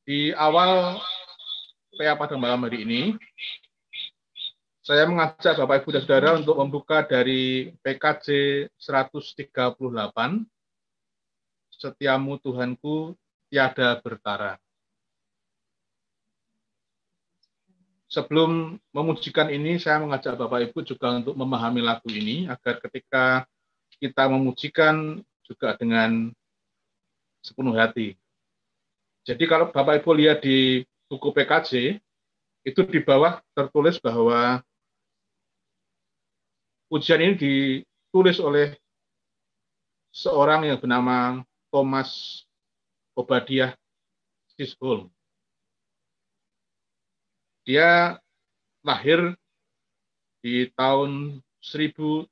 Di awal PA pada malam hari ini, saya mengajak Bapak Ibu dan Saudara untuk membuka dari PKJ 138, Setiamu Tuhanku tiada bertara. Sebelum memujikan ini, saya mengajak Bapak Ibu juga untuk memahami lagu ini, agar ketika kita memujikan juga dengan sepenuh hati. Jadi kalau Bapak Ibu lihat di buku PKJ, itu di bawah tertulis bahwa pujian ini ditulis oleh seorang yang bernama Thomas Obadiah Chisholm. Dia lahir di tahun 1866.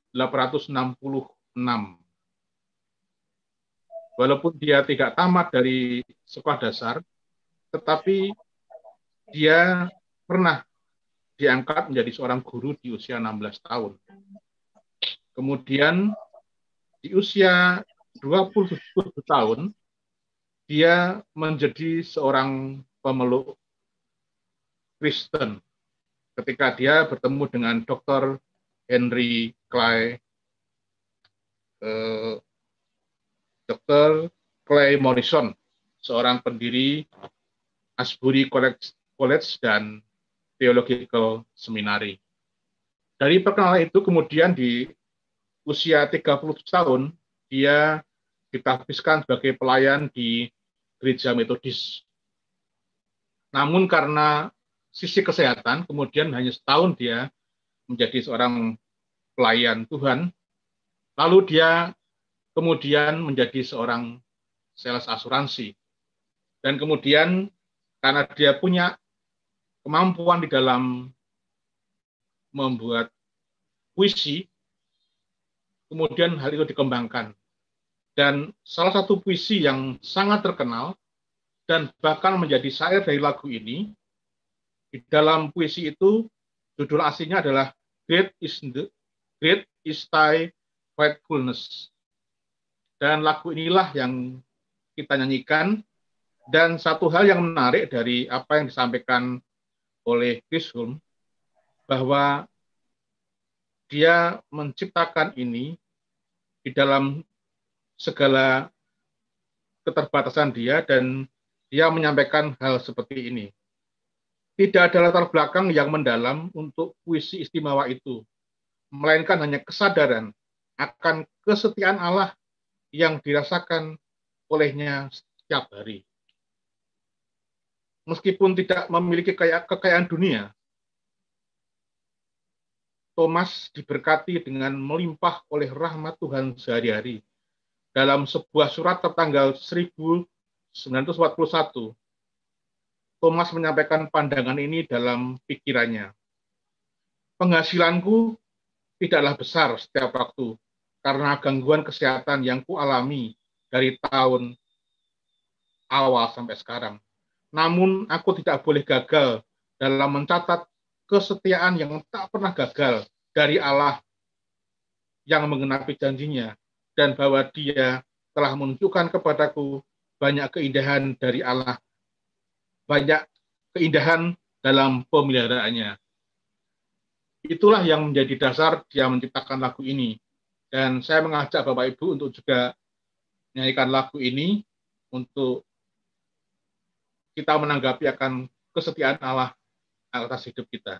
Walaupun dia tidak tamat dari sekolah dasar, tetapi dia pernah diangkat menjadi seorang guru di usia 16 tahun. Kemudian di usia 27 tahun, dia menjadi seorang pemeluk Kristen ketika dia bertemu dengan Dr. Henry Clay, Dr. Clay Morrison, seorang pendiri Asbury College dan Theological Seminary. Dari perkenalan itu kemudian di usia 30 tahun, dia ditabiskan sebagai pelayan di gereja Metodis. Namun karena sisi kesehatan, kemudian hanya setahun dia menjadi seorang pelayan Tuhan. Lalu dia kemudian menjadi seorang sales asuransi. Dan kemudian karena dia punya kemampuan di dalam membuat puisi, kemudian hal itu dikembangkan. Dan salah satu puisi yang sangat terkenal dan bahkan menjadi syair dari lagu ini, di dalam puisi itu judul aslinya adalah Great is Thy Faithfulness. Dan lagu inilah yang kita nyanyikan. Dan satu hal yang menarik dari apa yang disampaikan oleh Chisholm, bahwa dia menciptakan ini di dalam segala keterbatasan dia, dan dia menyampaikan hal seperti ini. Tidak ada latar belakang yang mendalam untuk puisi istimewa itu, melainkan hanya kesadaran akan kesetiaan Allah yang dirasakan olehnya setiap hari. Meskipun tidak memiliki kekayaan dunia, Thomas diberkati dengan melimpah oleh rahmat Tuhan sehari-hari. Dalam sebuah surat tertanggal 1941, Thomas menyampaikan pandangan ini dalam pikirannya. Penghasilanku tidaklah besar setiap waktu karena gangguan kesehatan yang kualami dari tahun awal sampai sekarang. Namun aku tidak boleh gagal dalam mencatat kesetiaan yang tak pernah gagal dari Allah yang menggenapi janjinya, dan bahwa Dia telah menunjukkan kepadaku banyak keindahan dari Allah, banyak keindahan dalam pemeliharaannya. Itulah yang menjadi dasar dia menciptakan lagu ini. Dan saya mengajak Bapak Ibu untuk juga menyanyikan lagu ini untuk kita menanggapi akan kesetiaan Allah atas hidup kita.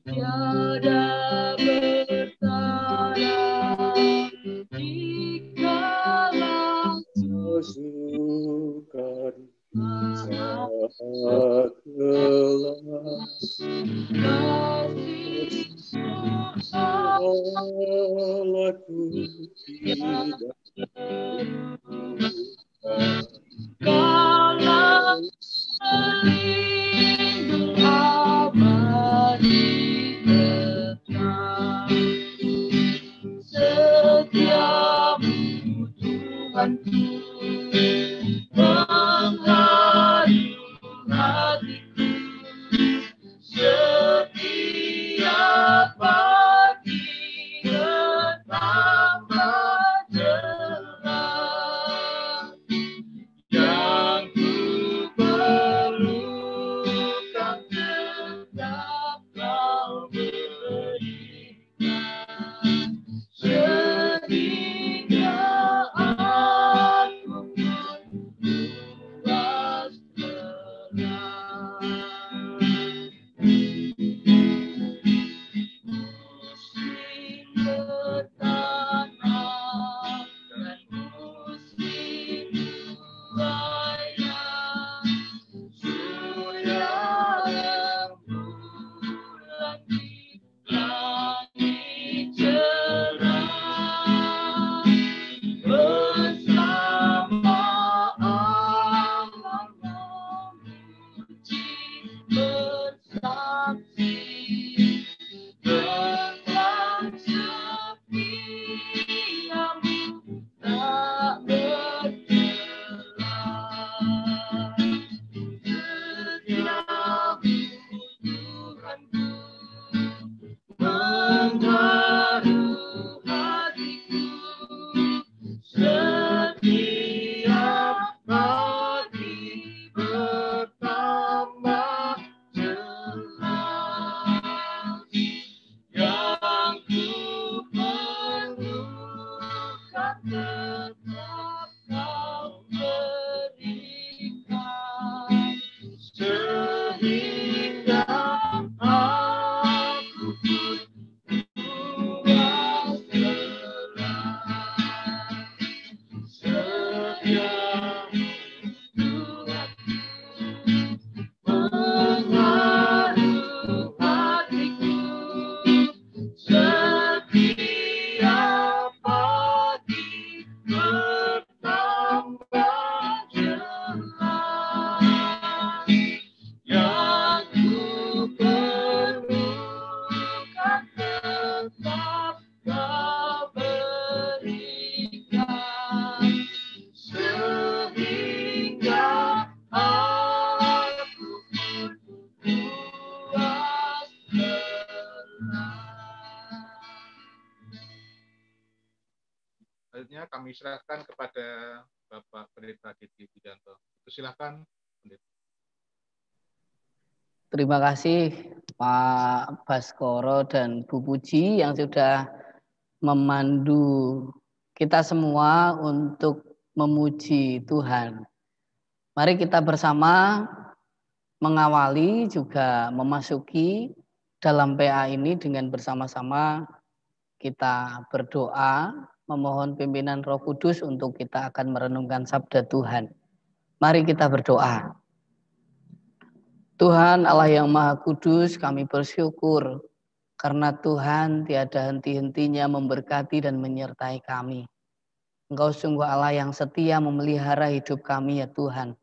Tiada bertara di kami serahkan kepada Bapak Pendeta Didi Budianto. Silakan, Pendeta. Terima kasih Pak Baskoro dan Bu Puji yang sudah memandu kita semua untuk memuji Tuhan. Mari kita bersama mengawali juga memasuki dalam PA ini dengan bersama-sama kita berdoa, memohon pimpinan Roh Kudus untuk kita akan merenungkan sabda Tuhan. Mari kita berdoa. Tuhan Allah yang Maha Kudus, kami bersyukur karena Tuhan tiada henti-hentinya memberkati dan menyertai kami. Engkau sungguh Allah yang setia memelihara hidup kami ya Tuhan.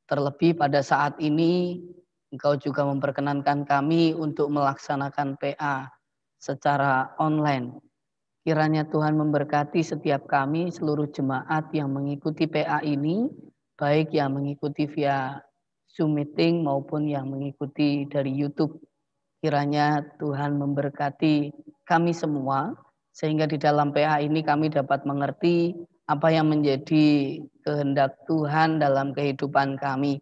Terlebih pada saat ini, Engkau juga memperkenankan kami untuk melaksanakan PA secara online. Kiranya Tuhan memberkati setiap kami, seluruh jemaat yang mengikuti PA ini, baik yang mengikuti via Zoom meeting maupun yang mengikuti dari YouTube. Kiranya Tuhan memberkati kami semua, sehingga di dalam PA ini kami dapat mengerti apa yang menjadi kehendak Tuhan dalam kehidupan kami.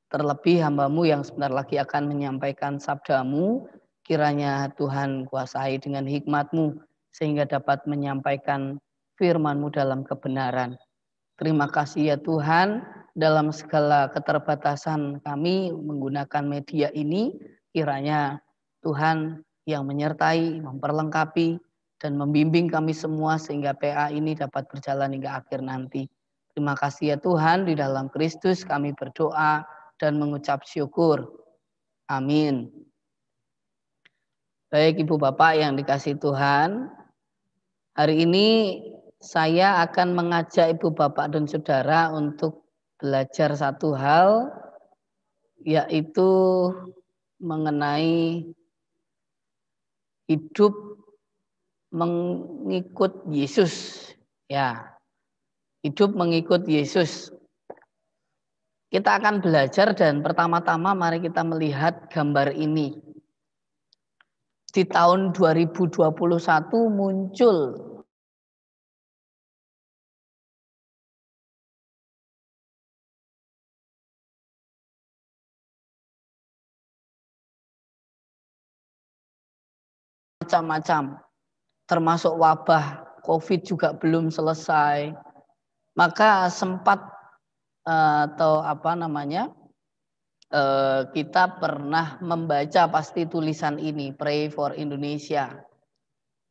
Terlebih hamba-Mu yang sebentar lagi akan menyampaikan sabda-Mu, kiranya Tuhan kuasai dengan hikmat-Mu, sehingga dapat menyampaikan firman-Mu dalam kebenaran. Terima kasih ya Tuhan, dalam segala keterbatasan kami menggunakan media ini, kiranya Tuhan yang menyertai, memperlengkapi, dan membimbing kami semua sehingga PA ini dapat berjalan hingga akhir nanti. Terima kasih ya Tuhan, di dalam Kristus kami berdoa dan mengucap syukur. Amin. Baik Ibu Bapak yang dikasihi Tuhan, hari ini saya akan mengajak Ibu Bapak dan Saudara untuk belajar satu hal, yaitu mengenai hidup mengikut Yesus. Ya, hidup mengikut Yesus. Kita akan belajar dan pertama-tama mari kita melihat gambar ini. Di tahun 2021 muncul macam-macam, termasuk wabah COVID juga belum selesai. Maka sempat kita pernah membaca pasti tulisan ini, Pray for Indonesia.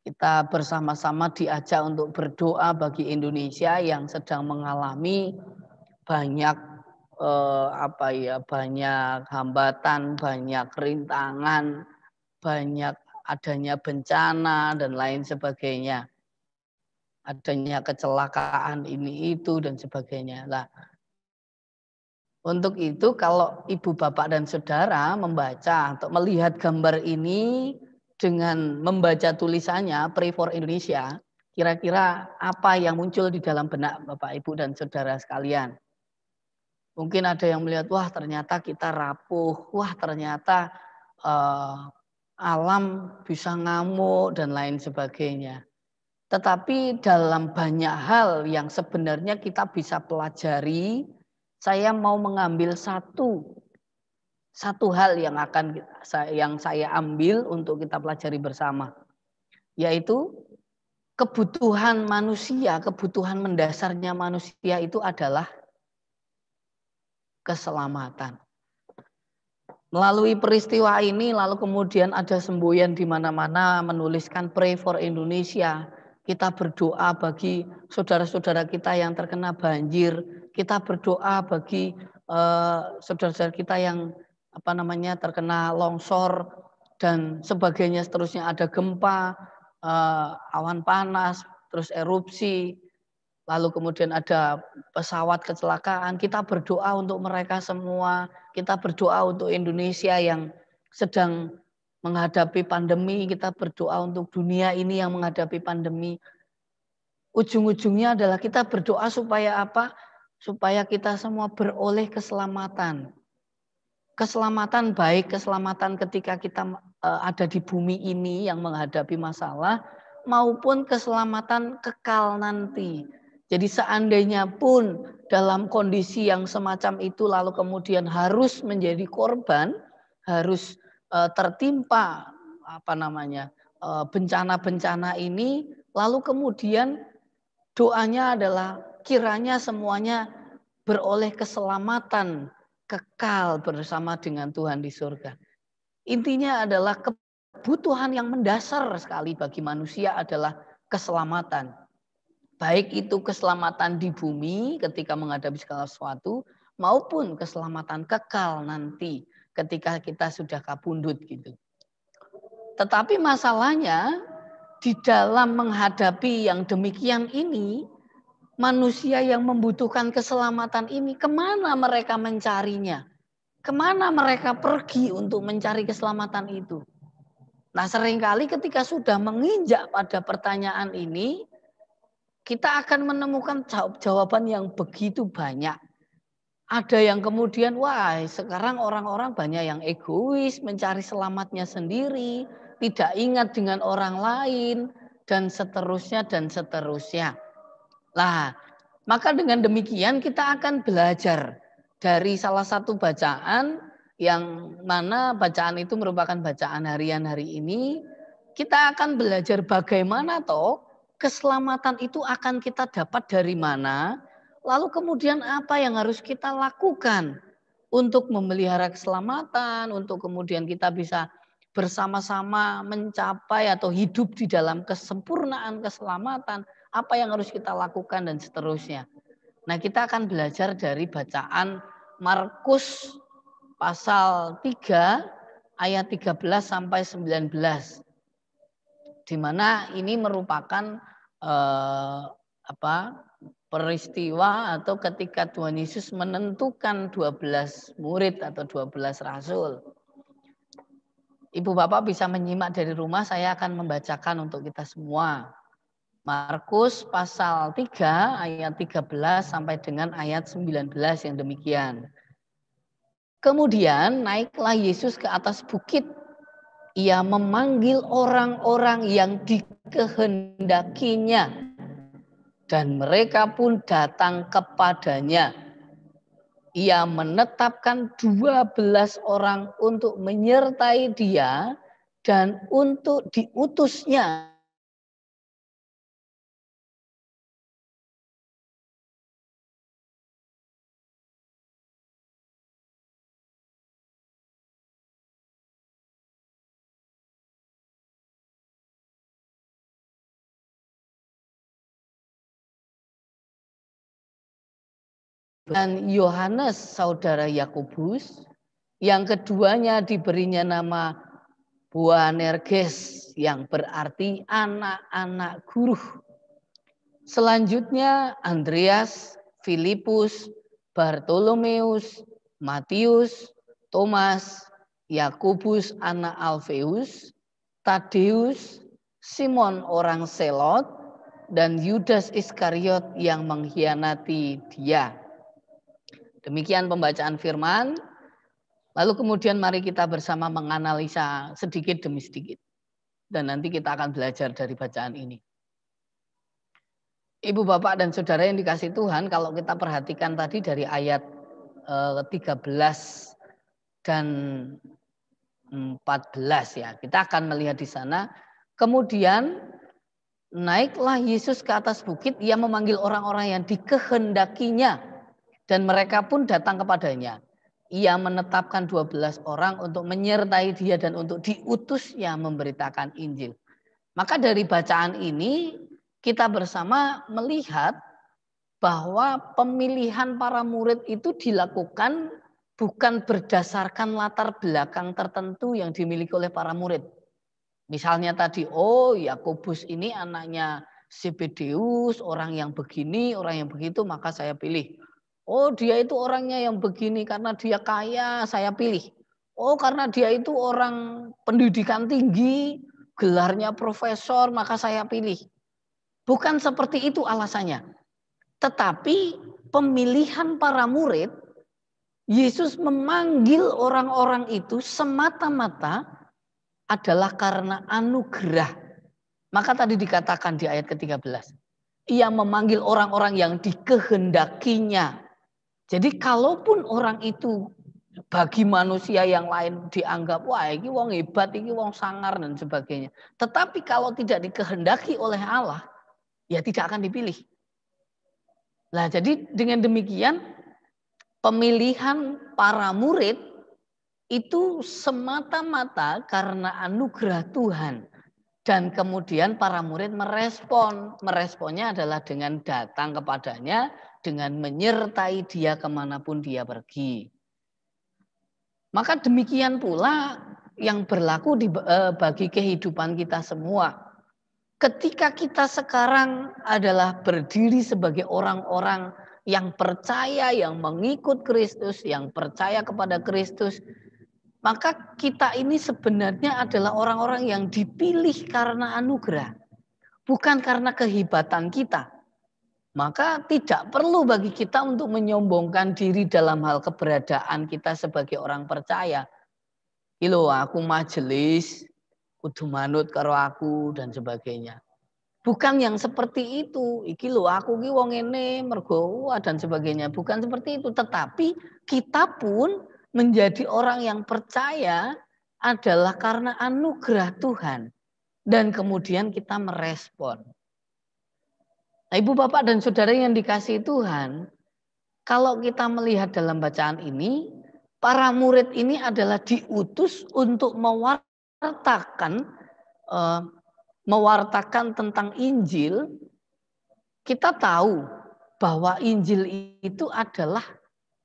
Kita bersama-sama diajak untuk berdoa bagi Indonesia yang sedang mengalami banyak banyak hambatan, banyak rintangan, banyak adanya bencana dan lain sebagainya. Adanya kecelakaan ini itu dan sebagainya. Nah, untuk itu kalau Ibu Bapak dan Saudara membaca atau melihat gambar ini dengan membaca tulisannya Pray for Indonesia, kira-kira apa yang muncul di dalam benak Bapak Ibu dan Saudara sekalian? Mungkin ada yang melihat, wah ternyata kita rapuh, wah ternyata alam bisa ngamuk dan lain sebagainya. Tetapi dalam banyak hal yang sebenarnya kita bisa pelajari, saya mau mengambil satu hal yang saya ambil untuk kita pelajari bersama, yaitu kebutuhan manusia, kebutuhan mendasarnya manusia itu adalah keselamatan. Melalui peristiwa ini, lalu kemudian ada semboyan di mana-mana menuliskan Pray for Indonesia. Kita berdoa bagi saudara-saudara kita yang terkena banjir. Kita berdoa bagi saudara-saudara kita yang terkena longsor dan sebagainya. Seterusnya ada gempa, awan panas, terus erupsi. Lalu kemudian ada pesawat kecelakaan. Kita berdoa untuk mereka semua. Kita berdoa untuk Indonesia yang sedang menghadapi pandemi. Kita berdoa untuk dunia ini yang menghadapi pandemi. Ujung-ujungnya adalah kita berdoa supaya apa? Supaya kita semua beroleh keselamatan. Keselamatan baik, keselamatan ketika kita ada di bumi ini yang menghadapi masalah, maupun keselamatan kekal nanti. Jadi seandainya pun dalam kondisi yang semacam itu lalu kemudian harus menjadi korban, harus tertimpa bencana-bencana ini, lalu kemudian doanya adalah kiranya semuanya beroleh keselamatan kekal bersama dengan Tuhan di surga. Intinya adalah kebutuhan yang mendasar sekali bagi manusia adalah keselamatan. Baik itu keselamatan di bumi ketika menghadapi segala sesuatu, maupun keselamatan kekal nanti ketika kita sudah kabundut gitu. Tetapi masalahnya di dalam menghadapi yang demikian ini, manusia yang membutuhkan keselamatan ini, kemana mereka mencarinya? Kemana mereka pergi untuk mencari keselamatan itu? Nah, seringkali ketika sudah menginjak pada pertanyaan ini, kita akan menemukan jawaban yang begitu banyak. Ada yang kemudian, wah sekarang orang-orang banyak yang egois, mencari selamatnya sendiri, tidak ingat dengan orang lain, dan seterusnya, dan seterusnya. Nah, maka dengan demikian kita akan belajar dari salah satu bacaan yang mana bacaan itu merupakan bacaan harian hari ini. Kita akan belajar bagaimana toh keselamatan itu akan kita dapat dari mana, lalu kemudian apa yang harus kita lakukan untuk memelihara keselamatan, untuk kemudian kita bisa bersama-sama mencapai atau hidup di dalam kesempurnaan keselamatan, apa yang harus kita lakukan dan seterusnya. Nah, kita akan belajar dari bacaan Markus pasal 3 ayat 13 sampai 19. Di mana ini merupakan peristiwa atau ketika Tuhan Yesus menentukan 12 murid atau 12 rasul. Ibu Bapak bisa menyimak dari rumah, saya akan membacakan untuk kita semua. Markus pasal 3 ayat 13 sampai dengan ayat 19 yang demikian. Kemudian naiklah Yesus ke atas bukit. Ia memanggil orang-orang yang dikehendakinya, dan mereka pun datang kepadanya. Ia menetapkan 12 orang untuk menyertai dia dan untuk diutusnya. Dan Yohanes saudara Yakobus, yang keduanya diberinya nama Boanerges yang berarti anak-anak guru. Selanjutnya Andreas, Filipus, Bartolomeus, Matius, Thomas, Yakobus anak Alfeus, Tadeus, Simon orang Selot, dan Yudas Iskariot yang mengkhianati dia. Demikian pembacaan firman. Lalu kemudian mari kita bersama menganalisa sedikit demi sedikit. Dan nanti kita akan belajar dari bacaan ini. Ibu Bapak dan Saudara yang dikasihi Tuhan, kalau kita perhatikan tadi dari ayat 13 dan 14 ya. Kita akan melihat di sana. Kemudian naiklah Yesus ke atas bukit, ia memanggil orang-orang yang dikehendakinya. Dan mereka pun datang kepadanya. Ia menetapkan 12 orang untuk menyertai dia dan untuk diutusnya memberitakan Injil. Maka dari bacaan ini kita bersama melihat bahwa pemilihan para murid itu dilakukan bukan berdasarkan latar belakang tertentu yang dimiliki oleh para murid. Misalnya tadi, Yakobus ini anaknya Zebedeus, orang yang begini, orang yang begitu, maka saya pilih. Dia itu orangnya yang begini karena dia kaya, saya pilih. Karena dia itu orang pendidikan tinggi, gelarnya profesor, maka saya pilih. Bukan seperti itu alasannya. Tetapi pemilihan para murid, Yesus memanggil orang-orang itu semata-mata adalah karena anugerah. Maka tadi dikatakan di ayat ke-13. Ia memanggil orang-orang yang dikehendakinya. Jadi kalaupun orang itu bagi manusia yang lain dianggap wah ini wong hebat, ini wong sangar dan sebagainya. Tetapi kalau tidak dikehendaki oleh Allah, ya tidak akan dipilih. Nah, jadi dengan demikian pemilihan para murid itu semata-mata karena anugerah Tuhan. Dan kemudian para murid merespon. Meresponnya adalah dengan datang kepadanya, dengan menyertai dia kemanapun dia pergi. Maka demikian pula yang berlaku bagi kehidupan kita semua. Ketika kita sekarang adalah berdiri sebagai orang-orang yang percaya, yang mengikut Kristus, yang percaya kepada Kristus, maka kita ini sebenarnya adalah orang-orang yang dipilih karena anugerah, bukan karena kehebatan kita. Maka tidak perlu bagi kita untuk menyombongkan diri dalam hal keberadaan kita sebagai orang percaya. Ilo aku majelis, kudu manut karo aku dan sebagainya. Bukan yang seperti itu. Iki lho aku ki wong ngene mergo dan sebagainya. Bukan seperti itu, tetapi kita pun menjadi orang yang percaya adalah karena anugerah Tuhan. Dan kemudian kita merespon. Nah, Ibu, Bapak, dan Saudara yang dikasihi Tuhan, kalau kita melihat dalam bacaan ini, para murid ini adalah diutus untuk mewartakan tentang Injil. Kita tahu bahwa Injil itu adalah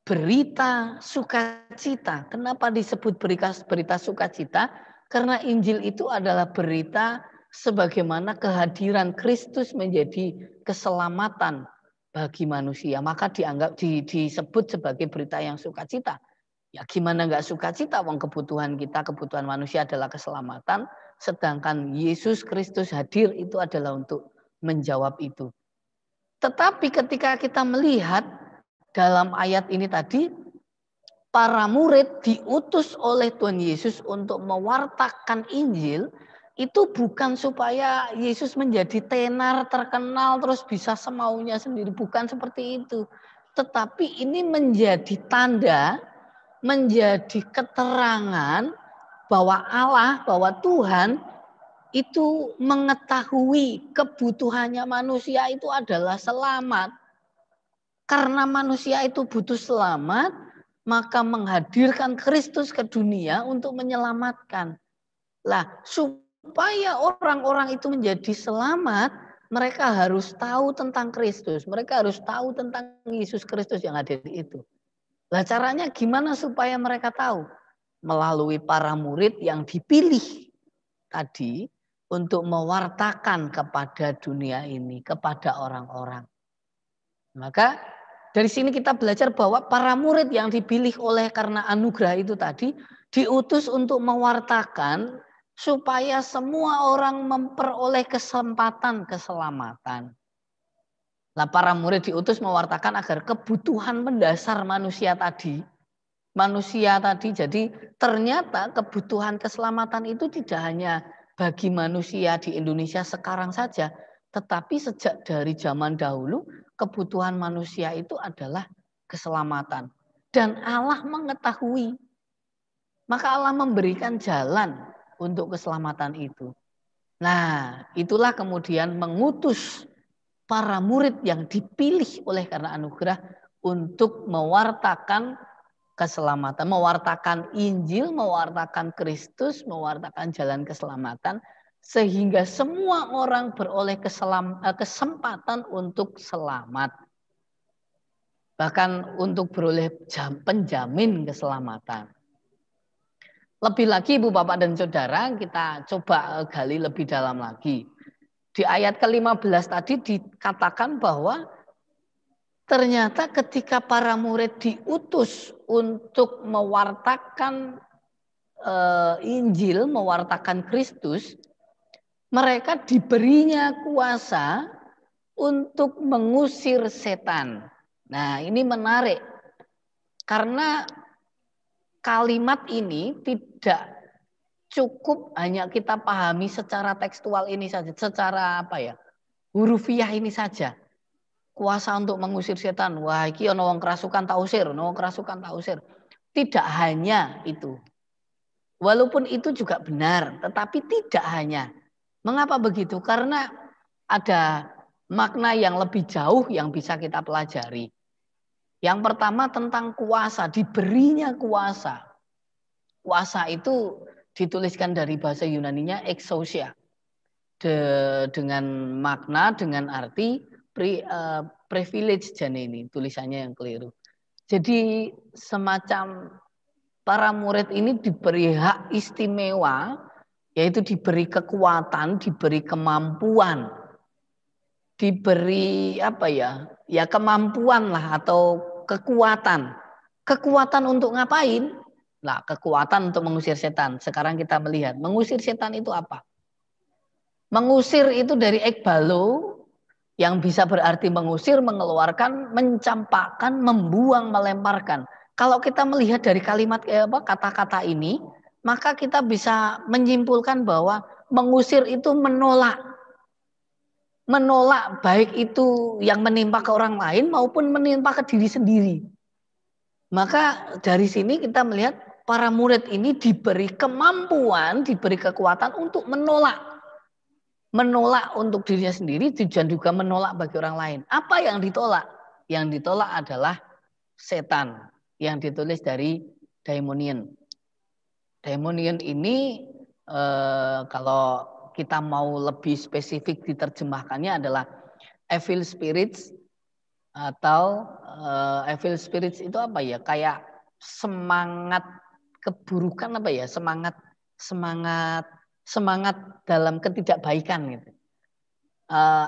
berita sukacita. Kenapa disebut berita sukacita? Karena Injil itu adalah berita sebagaimana kehadiran Kristus menjadi keselamatan bagi manusia. Maka disebut sebagai berita yang sukacita. Ya gimana nggak sukacita? Wong kebutuhan kita, kebutuhan manusia adalah keselamatan. Sedangkan Yesus Kristus hadir itu adalah untuk menjawab itu. Tetapi ketika kita melihat dalam ayat ini tadi, para murid diutus oleh Tuhan Yesus untuk mewartakan Injil, itu bukan supaya Yesus menjadi tenar terkenal terus bisa semaunya sendiri. Bukan seperti itu. Tetapi ini menjadi tanda, menjadi keterangan bahwa Allah, bahwa Tuhan itu mengetahui kebutuhannya manusia itu adalah selamat. Karena manusia itu butuh selamat, maka menghadirkan Kristus ke dunia untuk menyelamatkan. Lah, supaya orang-orang itu menjadi selamat, mereka harus tahu tentang Kristus. Mereka harus tahu tentang Yesus Kristus yang hadir itu. Lah, caranya gimana supaya mereka tahu? Melalui para murid yang dipilih tadi untuk mewartakan kepada dunia ini, kepada orang-orang. Maka dari sini kita belajar bahwa para murid yang dipilih oleh karena anugerah itu tadi diutus untuk mewartakan supaya semua orang memperoleh kesempatan keselamatan. Nah, para murid diutus mewartakan agar kebutuhan mendasar manusia tadi, jadi ternyata kebutuhan keselamatan itu tidak hanya bagi manusia di Indonesia sekarang saja, tetapi sejak dari zaman dahulu kebutuhan manusia itu adalah keselamatan. Dan Allah mengetahui. Maka Allah memberikan jalan untuk keselamatan itu. Nah, itulah kemudian mengutus para murid yang dipilih oleh karena anugerah untuk mewartakan keselamatan, mewartakan Injil, mewartakan Kristus, mewartakan jalan keselamatan, sehingga semua orang beroleh kesempatan untuk selamat. Bahkan untuk beroleh penjamin keselamatan. Lebih lagi Ibu, Bapak, dan Saudara, kita coba gali lebih dalam lagi. Di ayat ke-15 tadi dikatakan bahwa ternyata ketika para murid diutus untuk mewartakan Injil, mewartakan Kristus, mereka diberinya kuasa untuk mengusir setan. Nah, ini menarik. Karena kalimat ini tidak cukup hanya kita pahami secara tekstual ini saja, secara apa ya? hurufiah ini saja. Kuasa untuk mengusir setan. Wah, iki ono wong kerasukan tak usir, ono wong kerasukan tak usir. Tidak hanya itu. Walaupun itu juga benar, tetapi tidak hanya. Mengapa begitu? Karena ada makna yang lebih jauh yang bisa kita pelajari. Yang pertama tentang kuasa, diberinya kuasa. Kuasa itu dituliskan dari bahasa Yunaninya exousia. Dengan makna, dengan arti privilege jane ini, tulisannya yang keliru. Jadi semacam para murid ini diberi hak istimewa, yaitu diberi kekuatan, diberi kemampuan, diberi apa ya? Ya kemampuan lah atau kekuatan. Kekuatan untuk ngapain? Nah, kekuatan untuk mengusir setan. Sekarang kita melihat, mengusir setan itu apa? Mengusir itu dari ekbalo, yang bisa berarti mengusir, mengeluarkan, mencampakkan, membuang, melemparkan. Kalau kita melihat dari kalimat kata-kata ini, maka kita bisa menyimpulkan bahwa mengusir itu menolak. Menolak baik itu yang menimpa ke orang lain maupun menimpa ke diri sendiri. Maka dari sini kita melihat para murid ini diberi kemampuan, diberi kekuatan untuk menolak. Menolak untuk dirinya sendiri dan juga menolak bagi orang lain. Apa yang ditolak? Yang ditolak adalah setan yang ditulis dari daimonion. Daimonion ini kalau kita mau lebih spesifik diterjemahkannya adalah evil spirits atau evil spirits itu apa ya? Kayak semangat keburukan apa ya? Semangat dalam ketidakbaikan gitu.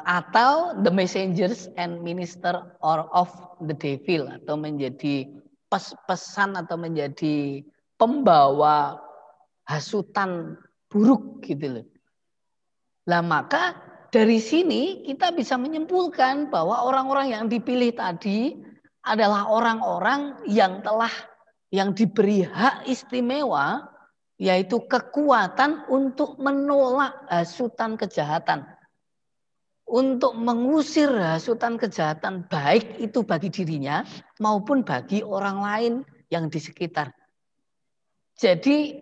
Atau the messengers and minister or of the devil, atau menjadi pesan atau menjadi pembawa hasutan buruk gitu loh. Lah maka dari sini kita bisa menyimpulkan bahwa orang-orang yang dipilih tadi adalah orang-orang yang diberi hak istimewa, yaitu kekuatan untuk menolak hasutan kejahatan. Untuk mengusir hasutan kejahatan baik itu bagi dirinya maupun bagi orang lain yang di sekitar. Jadi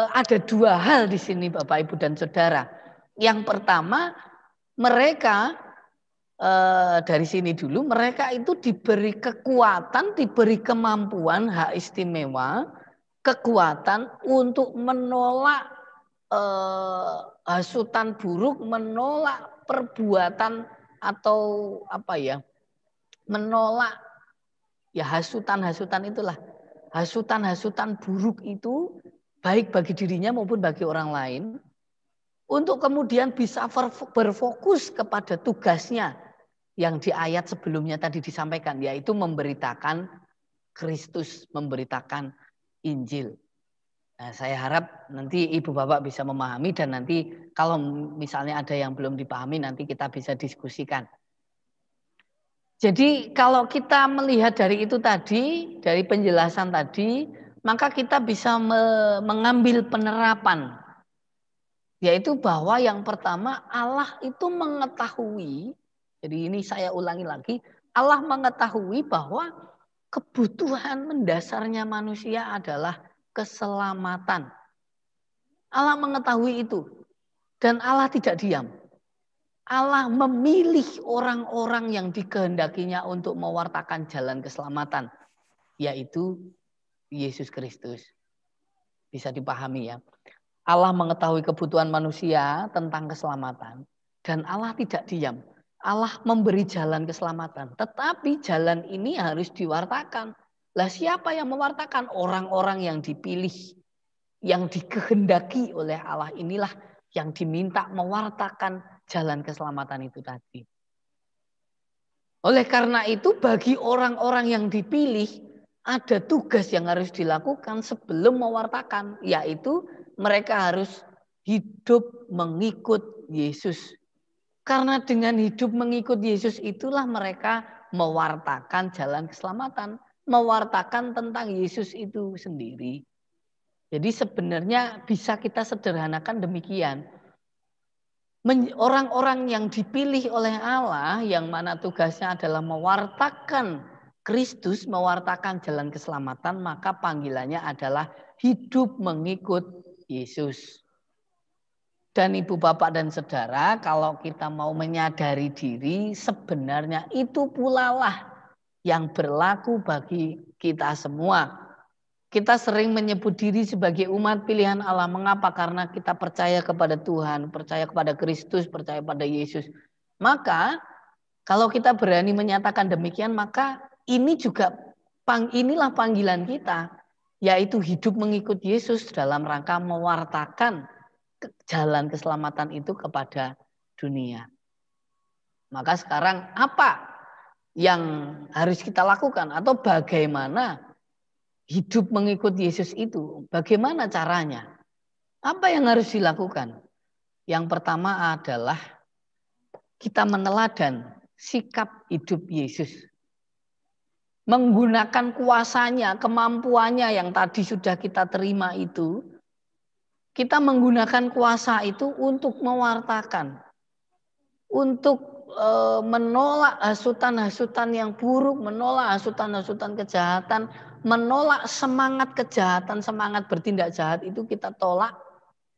ada dua hal di sini Bapak Ibu dan Saudara. Yang pertama mereka dari sini dulu mereka itu diberi kekuatan, diberi kemampuan hak istimewa, kekuatan untuk menolak hasutan buruk, menolak perbuatan atau apa ya, menolak ya hasutan-hasutan itulah, hasutan-hasutan buruk itu baik bagi dirinya maupun bagi orang lain, untuk kemudian bisa berfokus kepada tugasnya yang di ayat sebelumnya tadi disampaikan, yaitu memberitakan Kristus, memberitakan Injil. Nah, saya harap nanti Ibu Bapak bisa memahami, dan nanti kalau misalnya ada yang belum dipahami nanti kita bisa diskusikan. Jadi kalau kita melihat dari itu tadi, dari penjelasan tadi, maka kita bisa mengambil penerapan. Yaitu bahwa yang pertama Allah itu mengetahui, jadi ini saya ulangi lagi, Allah mengetahui bahwa kebutuhan mendasarnya manusia adalah keselamatan. Allah mengetahui itu. Dan Allah tidak diam. Allah memilih orang-orang yang dikehendakinya untuk mewartakan jalan keselamatan. Yaitu Yesus Kristus. Bisa dipahami ya. Allah mengetahui kebutuhan manusia tentang keselamatan. Dan Allah tidak diam. Allah memberi jalan keselamatan. Tetapi jalan ini harus diwartakan. Lah siapa yang mewartakan? Orang-orang yang dipilih, yang dikehendaki oleh Allah inilah yang diminta mewartakan jalan keselamatan itu tadi. Oleh karena itu bagi orang-orang yang dipilih ada tugas yang harus dilakukan sebelum mewartakan, yaitu mereka harus hidup mengikut Yesus. Karena dengan hidup mengikut Yesus itulah mereka mewartakan jalan keselamatan, mewartakan tentang Yesus itu sendiri. Jadi sebenarnya bisa kita sederhanakan demikian. Orang-orang yang dipilih oleh Allah, yang mana tugasnya adalah mewartakan Kristus, mewartakan jalan keselamatan, maka panggilannya adalah hidup mengikut Yesus. Dan ibu bapak dan saudara, kalau kita mau menyadari diri, sebenarnya itu pula lah yang berlaku bagi kita semua. Kita sering menyebut diri sebagai umat pilihan Allah. Mengapa? Karena kita percaya kepada Tuhan, percaya kepada Kristus, percaya pada Yesus. Maka kalau kita berani menyatakan demikian, maka inilah panggilan kita, yaitu hidup mengikut Yesus dalam rangka mewartakan jalan keselamatan itu kepada dunia. Maka sekarang apa yang harus kita lakukan atau bagaimana hidup mengikut Yesus itu? Bagaimana caranya? Apa yang harus dilakukan? Yang pertama adalah kita meneladan sikap hidup Yesus. Menggunakan kuasanya, kemampuannya yang tadi sudah kita terima itu. Kita menggunakan kuasa itu untuk mewartakan. Untuk menolak hasutan-hasutan yang buruk, menolak hasutan-hasutan kejahatan, menolak semangat kejahatan, semangat bertindak jahat itu kita tolak,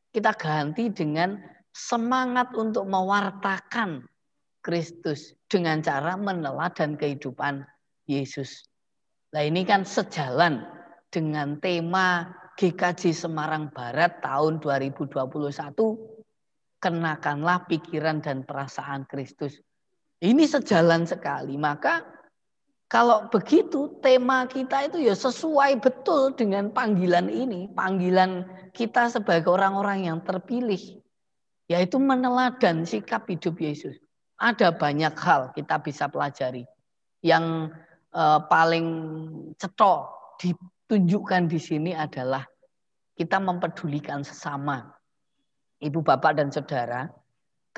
kita ganti dengan semangat untuk mewartakan Kristus dengan cara meneladan kehidupan Yesus. Nah ini kan sejalan dengan tema GKJ Semarang Barat tahun 2021, kenakanlah pikiran dan perasaan Kristus. Ini sejalan sekali. Maka kalau begitu tema kita itu ya sesuai betul dengan panggilan ini. Panggilan kita sebagai orang-orang yang terpilih. Yaitu meneladan sikap hidup Yesus. Ada banyak hal kita bisa pelajari. Yang paling cetok ditunjukkan di sini adalah kita mempedulikan sesama. Ibu, bapak, dan saudara,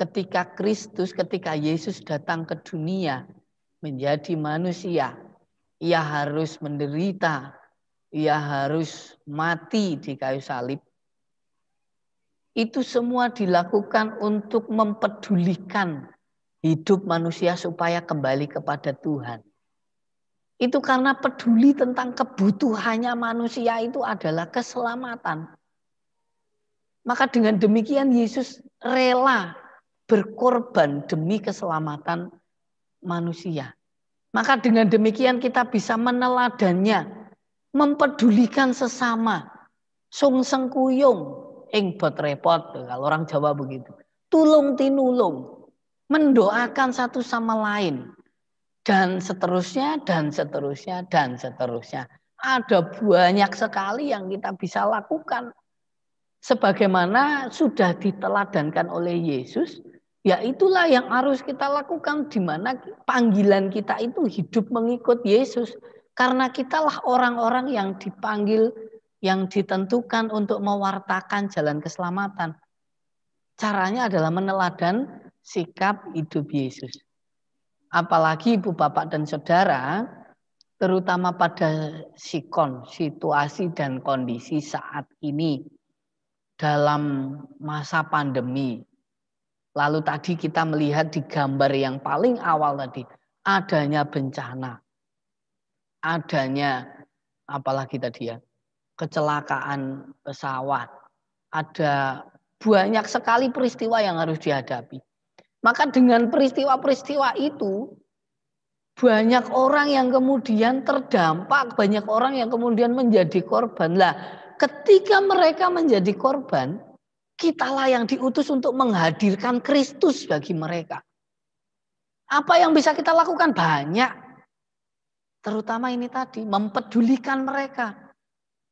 ketika Yesus datang ke dunia menjadi manusia, ia harus menderita, ia harus mati di kayu salib. Itu semua dilakukan untuk mempedulikan hidup manusia supaya kembali kepada Tuhan. Itu karena peduli tentang kebutuhannya manusia itu adalah keselamatan. Maka dengan demikian Yesus rela berkorban demi keselamatan manusia. Maka dengan demikian kita bisa meneladannya, mempedulikan sesama, sungseng kuyung, ing bot repot, kalau orang Jawa begitu. Tulung tinulung, mendoakan satu sama lain. Dan seterusnya, dan seterusnya, dan seterusnya. Ada banyak sekali yang kita bisa lakukan. Sebagaimana sudah diteladankan oleh Yesus, ya itulah yang harus kita lakukan, di mana panggilan kita itu hidup mengikut Yesus. Karena kitalah orang-orang yang dipanggil, yang ditentukan untuk mewartakan jalan keselamatan. Caranya adalah meneladan sikap hidup Yesus. Apalagi ibu, bapak, dan saudara, terutama pada situasi dan kondisi saat ini, dalam masa pandemi. Lalu tadi kita melihat di gambar yang paling awal tadi, adanya bencana. Adanya apalagi tadi ya, kecelakaan pesawat. Ada banyak sekali peristiwa yang harus dihadapi. Maka dengan peristiwa-peristiwa itu, banyak orang yang kemudian terdampak, banyak orang yang kemudian menjadi korban. Lah, ketika mereka menjadi korban, kitalah yang diutus untuk menghadirkan Kristus bagi mereka. Apa yang bisa kita lakukan? Banyak. Terutama ini tadi, mempedulikan mereka.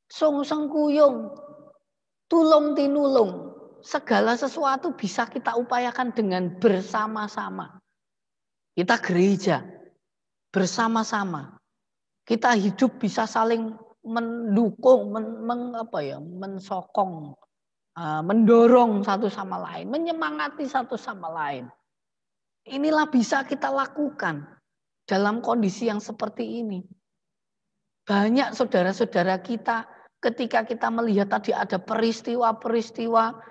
Sungseng kuyung, tulung tinulung. Segala sesuatu bisa kita upayakan dengan bersama-sama. Kita gereja, bersama-sama. Kita hidup bisa saling mendukung, mensokong, mendorong satu sama lain, menyemangati satu sama lain. Inilah bisa kita lakukan dalam kondisi yang seperti ini. Banyak saudara-saudara kita ketika kita melihat tadi ada peristiwa-peristiwa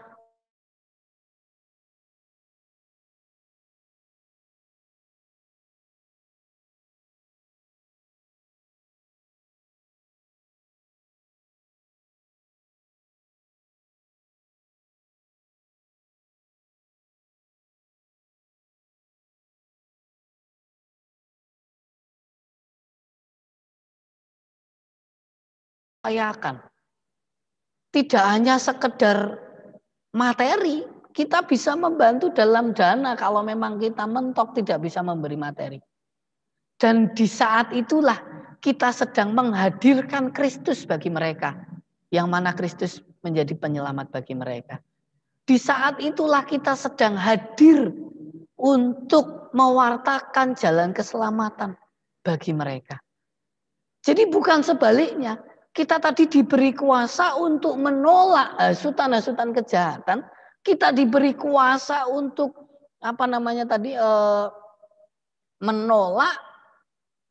upayakan. Tidak hanya sekedar materi, kita bisa membantu dalam dana kalau memang kita mentok tidak bisa memberi materi. Dan di saat itulah kita sedang menghadirkan Kristus bagi mereka. Yang mana Kristus menjadi penyelamat bagi mereka. Di saat itulah kita sedang hadir untuk mewartakan jalan keselamatan bagi mereka. Jadi bukan sebaliknya. Kita tadi diberi kuasa untuk menolak hasutan-hasutan kejahatan. Kita diberi kuasa untuk menolak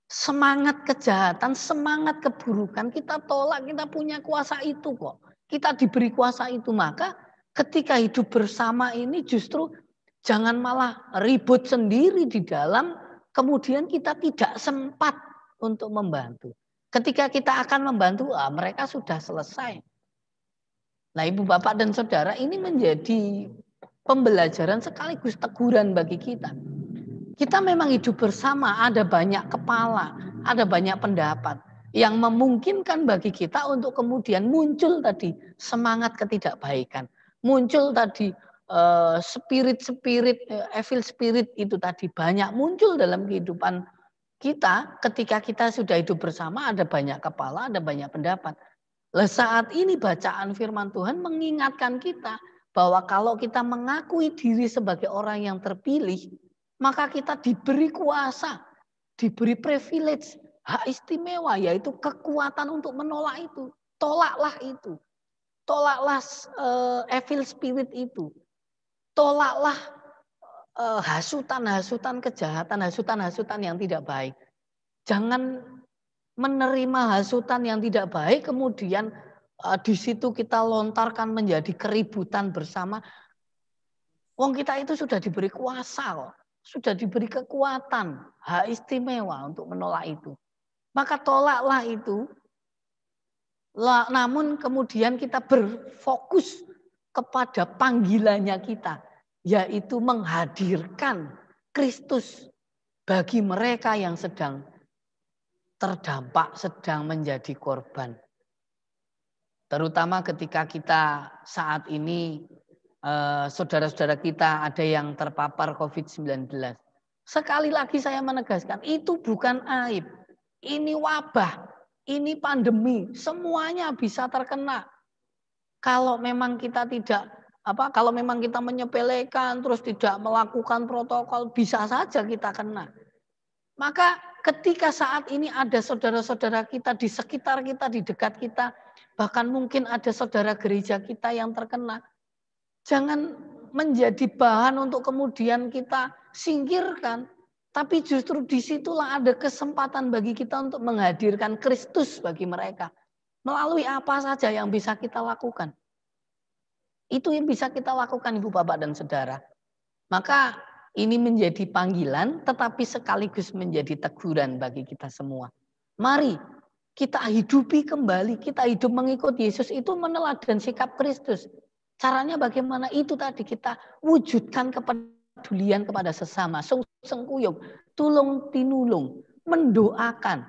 semangat kejahatan, semangat keburukan. Kita tolak, kita punya kuasa itu kok. Kita diberi kuasa itu. Maka ketika hidup bersama ini justru jangan malah ribut sendiri di dalam. Kemudian kita tidak sempat untuk membantu. Ketika kita akan membantu, mereka sudah selesai. Nah, Ibu, Bapak, dan Saudara, ini menjadi pembelajaran sekaligus teguran bagi kita. Kita memang hidup bersama, ada banyak kepala, ada banyak pendapat yang memungkinkan bagi kita untuk kemudian muncul tadi semangat ketidakbaikan. Muncul tadi spirit-spirit, evil spirit itu tadi banyak muncul dalam kehidupan kita. Ketika kita sudah hidup bersama, ada banyak kepala, ada banyak pendapat. Saat ini bacaan firman Tuhan mengingatkan kita bahwa kalau kita mengakui diri sebagai orang yang terpilih, maka kita diberi kuasa, diberi privilege, hak istimewa, yaitu kekuatan untuk menolak itu. Tolaklah itu. Tolaklah evil spirit itu. Tolaklah hasutan-hasutan kejahatan, hasutan-hasutan yang tidak baik. Jangan menerima hasutan yang tidak baik, kemudian di situ kita lontarkan menjadi keributan bersama. Wong kita itu sudah diberi kuasa kok. Sudah diberi kekuatan, hak istimewa untuk menolak itu. Maka tolaklah itu. Namun kemudian kita berfokus kepada panggilannya kita, yaitu menghadirkan Kristus bagi mereka yang sedang terdampak, sedang menjadi korban. Terutama ketika kita saat ini saudara-saudara kita ada yang terpapar COVID-19. Sekali lagi saya menegaskan, itu bukan aib. Ini wabah, ini pandemi, semuanya bisa terkena. Kalau memang kita kalau memang kita menyepelekan terus tidak melakukan protokol, bisa saja kita kena. Maka ketika saat ini ada saudara-saudara kita di sekitar kita, di dekat kita, bahkan mungkin ada saudara gereja kita yang terkena, jangan menjadi bahan untuk kemudian kita singkirkan. Tapi justru disitulah ada kesempatan bagi kita untuk menghadirkan Kristus bagi mereka. Melalui apa saja yang bisa kita lakukan. Itu yang bisa kita lakukan, Ibu, Bapak, dan Saudara. Maka ini menjadi panggilan tetapi sekaligus menjadi teguran bagi kita semua. Mari kita hidupi kembali, kita hidup mengikut Yesus itu meneladan sikap Kristus. Caranya bagaimana? Itu tadi kita wujudkan kepedulian kepada sesama, sengkuyung, tulung tinulung, mendoakan.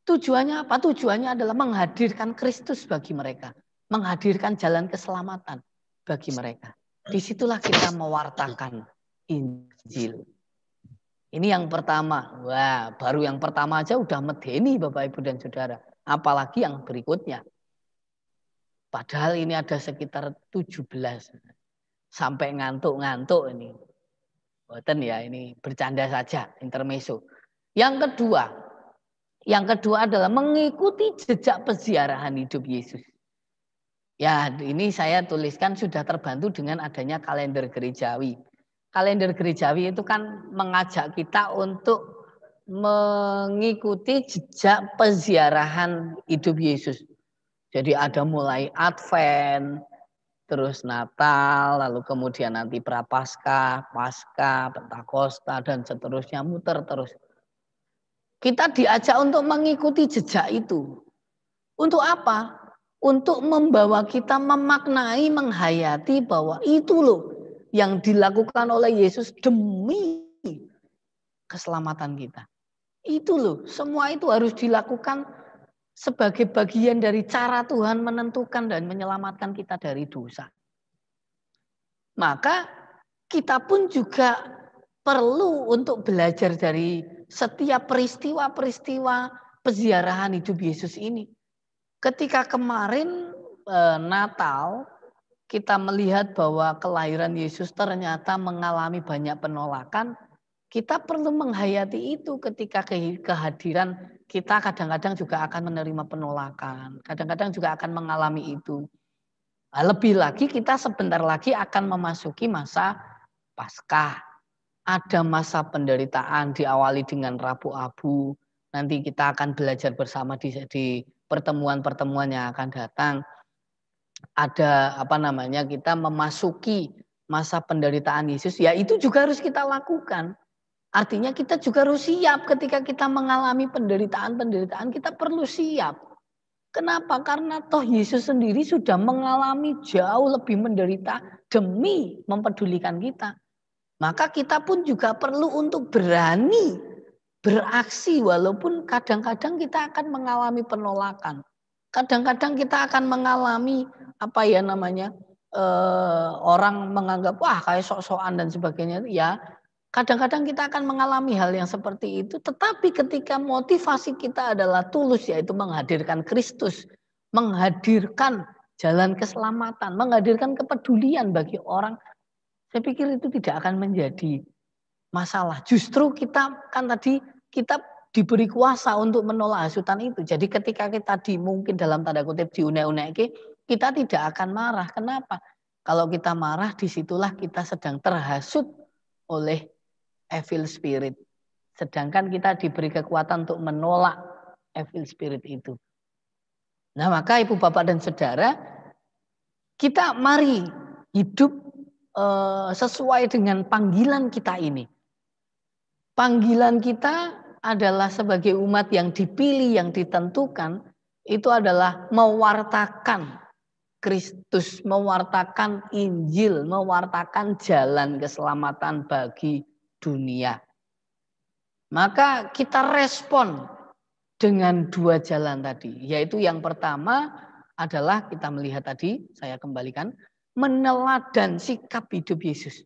Tujuannya apa? Tujuannya adalah menghadirkan Kristus bagi mereka, menghadirkan jalan keselamatan bagi mereka. Disitulah kita mewartakan Injil. Ini yang pertama. Wah, baru yang pertama aja udah medeni Bapak, Ibu, dan Saudara. Apalagi yang berikutnya. Padahal ini ada sekitar 17. Sampai ngantuk-ngantuk ini. Boten ya, ini bercanda saja, intermezzo. Yang kedua adalah mengikuti jejak peziarahan hidup Yesus. Ya, ini saya tuliskan sudah terbantu dengan adanya kalender gerejawi. Kalender gerejawi itu kan mengajak kita untuk mengikuti jejak peziarahan hidup Yesus. Jadi ada mulai Advent, terus Natal, lalu kemudian nanti Prapaskah, Paskah, Pentakosta, dan seterusnya, muter terus. Kita diajak untuk mengikuti jejak itu. Untuk apa? Untuk membawa kita memaknai, menghayati bahwa itu loh yang dilakukan oleh Yesus demi keselamatan kita. Itu loh, semua itu harus dilakukan sebagai bagian dari cara Tuhan menentukan dan menyelamatkan kita dari dosa. Maka kita pun juga perlu untuk belajar dari setiap peristiwa-peristiwa peziarahan hidup Yesus ini. Ketika kemarin Natal, kita melihat bahwa kelahiran Yesus ternyata mengalami banyak penolakan. Kita perlu menghayati itu ketika kehadiran kita kadang-kadang juga akan menerima penolakan. Kadang-kadang juga akan mengalami itu. Lebih lagi kita sebentar lagi akan memasuki masa Paskah. Ada masa penderitaan diawali dengan Rabu Abu. Nanti kita akan belajar bersama di pertemuan-pertemuan yang akan datang. Ada kita memasuki masa penderitaan Yesus, ya itu juga harus kita lakukan. Artinya kita juga harus siap ketika kita mengalami penderitaan-penderitaan, kita perlu siap. Kenapa? Karena toh Yesus sendiri sudah mengalami jauh lebih menderita demi mempedulikan kita. Maka kita pun juga perlu untuk berani beraksi walaupun kadang-kadang kita akan mengalami penolakan. Kadang-kadang kita akan mengalami orang menganggap wah kayak sok-sokan dan sebagainya. Ya, kadang-kadang kita akan mengalami hal yang seperti itu. Tetapi ketika motivasi kita adalah tulus, yaitu menghadirkan Kristus, menghadirkan jalan keselamatan, menghadirkan kepedulian bagi orang, saya pikir itu tidak akan menjadi masalah. Justru kita diberi kuasa untuk menolak hasutan itu. Jadi ketika kita mungkin dalam tanda kutip diunek-unek, kita tidak akan marah. Kenapa? Kalau kita marah, disitulah kita sedang terhasut oleh evil spirit. Sedangkan kita diberi kekuatan untuk menolak evil spirit itu. Nah, maka Ibu Bapak dan Saudara, kita mari hidup sesuai dengan panggilan kita ini. Panggilan kita adalah sebagai umat yang dipilih, yang ditentukan, itu adalah mewartakan Kristus, mewartakan Injil, mewartakan jalan keselamatan bagi dunia. Maka kita respon dengan dua jalan tadi, yaitu yang pertama adalah kita melihat tadi, saya kembalikan, meneladan sikap hidup Yesus.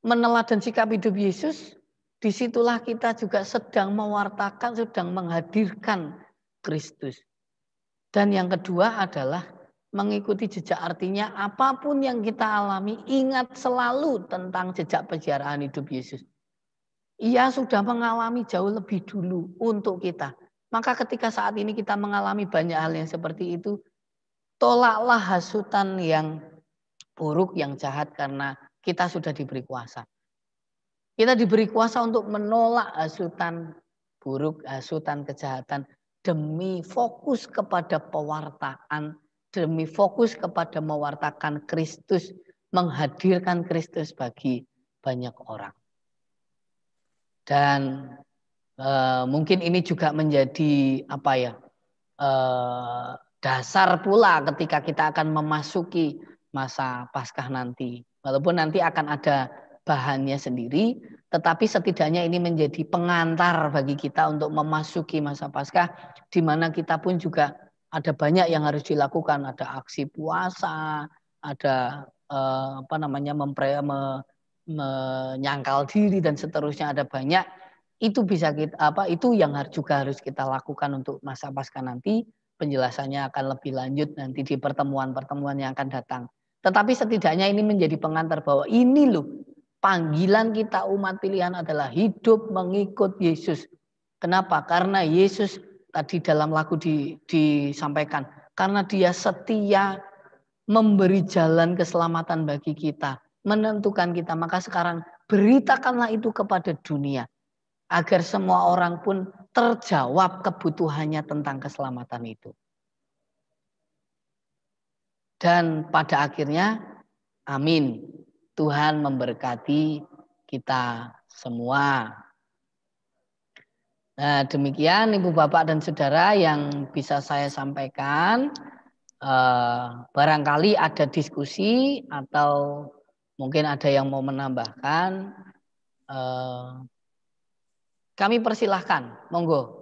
Meneladan sikap hidup Yesus, disitulah kita juga sedang mewartakan, sedang menghadirkan Kristus. Dan yang kedua adalah mengikuti jejak, artinya apapun yang kita alami, ingat selalu tentang jejak peziarahan hidup Yesus. Ia sudah mengalami jauh lebih dulu untuk kita. Maka ketika saat ini kita mengalami banyak hal yang seperti itu, tolaklah hasutan yang buruk, yang jahat, karena kita sudah diberi kuasa. Kita diberi kuasa untuk menolak hasutan buruk, hasutan kejahatan, demi fokus kepada pewartaan, demi fokus kepada mewartakan Kristus, menghadirkan Kristus bagi banyak orang. Dan mungkin ini juga menjadi dasar pula ketika kita akan memasuki masa Paskah nanti. Walaupun nanti akan ada bahannya sendiri, tetapi setidaknya ini menjadi pengantar bagi kita untuk memasuki masa Paskah, di mana kita pun juga ada banyak yang harus dilakukan, ada aksi puasa, ada menyangkal diri dan seterusnya, ada banyak. Itu bisa itu yang juga harus kita lakukan untuk masa Paskah nanti. Penjelasannya akan lebih lanjut nanti di pertemuan-pertemuan yang akan datang. Tetapi setidaknya ini menjadi pengantar bahwa ini loh, panggilan kita umat pilihan adalah hidup mengikut Yesus. Kenapa? Karena Yesus tadi dalam lagu disampaikan, karena Dia setia memberi jalan keselamatan bagi kita, menentukan kita. Maka sekarang beritakanlah itu kepada dunia, agar semua orang pun terjawab kebutuhannya tentang keselamatan itu. Dan pada akhirnya, amin, Tuhan memberkati kita semua. Nah, demikian Ibu Bapak dan Saudara yang bisa saya sampaikan. Barangkali ada diskusi atau mungkin ada yang mau menambahkan. Kami persilahkan, monggo.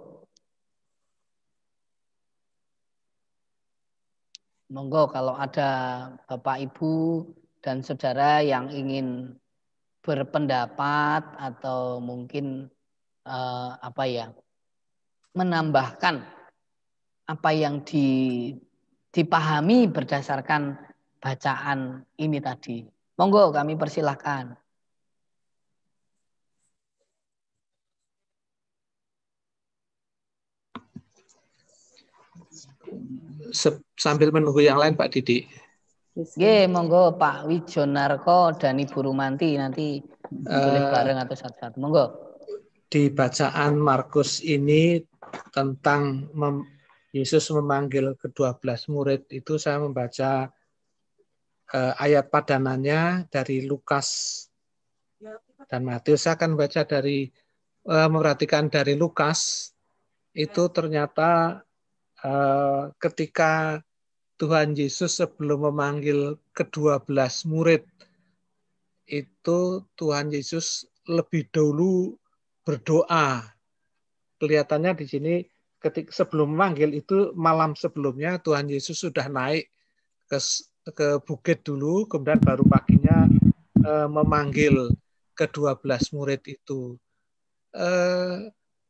Monggo kalau ada Bapak Ibu dan saudara yang ingin berpendapat atau mungkin menambahkan apa yang dipahami berdasarkan bacaan ini tadi. Monggo kami persilahkan. Sambil menunggu yang lain Pak Didi. Oke, monggo Pak Wijonarko dan Ibu Rumanti nanti boleh bareng atau satu-satu. Monggo. Di bacaan Markus ini tentang Yesus memanggil ke-12 murid itu saya membaca ayat padanannya dari Lukas dan Matius. Saya akan baca dari memperhatikan dari Lukas itu ternyata ketika Tuhan Yesus sebelum memanggil ke-12 murid itu Tuhan Yesus lebih dulu berdoa. Kelihatannya di sini sebelum memanggil itu malam sebelumnya Tuhan Yesus sudah naik ke bukit dulu, kemudian baru paginya memanggil ke-12 murid itu.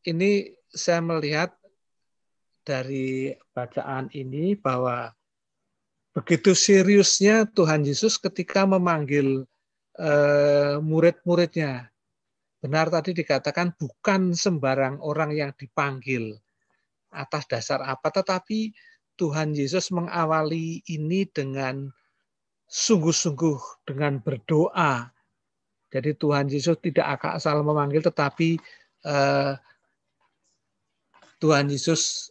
Ini saya melihat dari bacaan ini bahwa begitu seriusnya Tuhan Yesus ketika memanggil murid-muridnya. Benar tadi dikatakan bukan sembarang orang yang dipanggil atas dasar apa, tetapi Tuhan Yesus mengawali ini dengan sungguh-sungguh, dengan berdoa. Jadi Tuhan Yesus tidak asal memanggil, tetapi Tuhan Yesus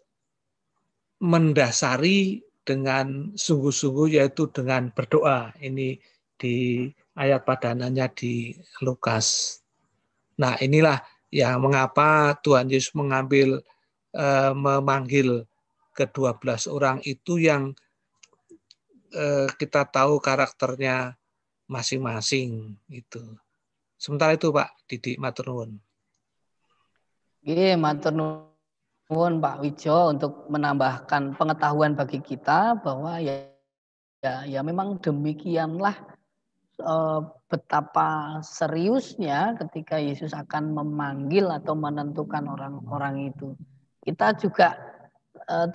mendasari dengan sungguh-sungguh, yaitu dengan berdoa. Ini di ayat padanannya di Lukas. Nah, inilah yang mengapa Tuhan Yesus memanggil ke-12 orang itu yang kita tahu karakternya masing-masing itu. Sementara itu Pak Didi, matur nuwun. Nggih, matur nuwun Pak Wijo untuk menambahkan pengetahuan bagi kita bahwa ya memang demikianlah betapa seriusnya ketika Yesus akan memanggil atau menentukan orang-orang itu. Kita juga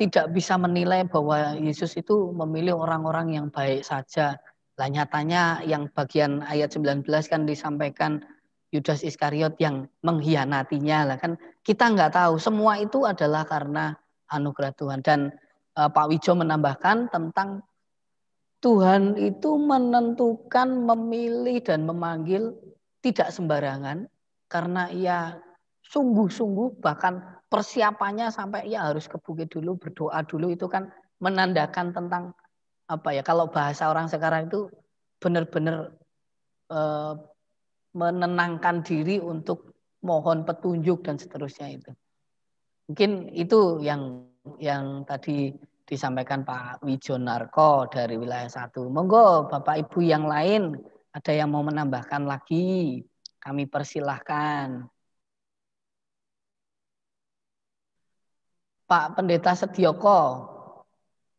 tidak bisa menilai bahwa Yesus itu memilih orang-orang yang baik saja. Lah nyatanya yang bagian ayat 19 kan disampaikan Yudas Iskariot yang mengkhianatinya. Lah kan kita nggak tahu, semua itu adalah karena anugerah Tuhan. Dan Pak Wijo menambahkan tentang Tuhan itu menentukan, memilih dan memanggil tidak sembarangan karena ia sungguh-sungguh, bahkan persiapannya sampai ia harus ke bukit dulu, berdoa dulu, itu kan menandakan tentang kalau bahasa orang sekarang itu benar-benar menenangkan diri untuk mohon petunjuk dan seterusnya itu. Mungkin itu yang tadi disampaikan Pak Wijonarko dari wilayah 1. Monggo Bapak Ibu yang lain ada yang mau menambahkan lagi, kami persilahkan. Pak Pendeta Sedioko.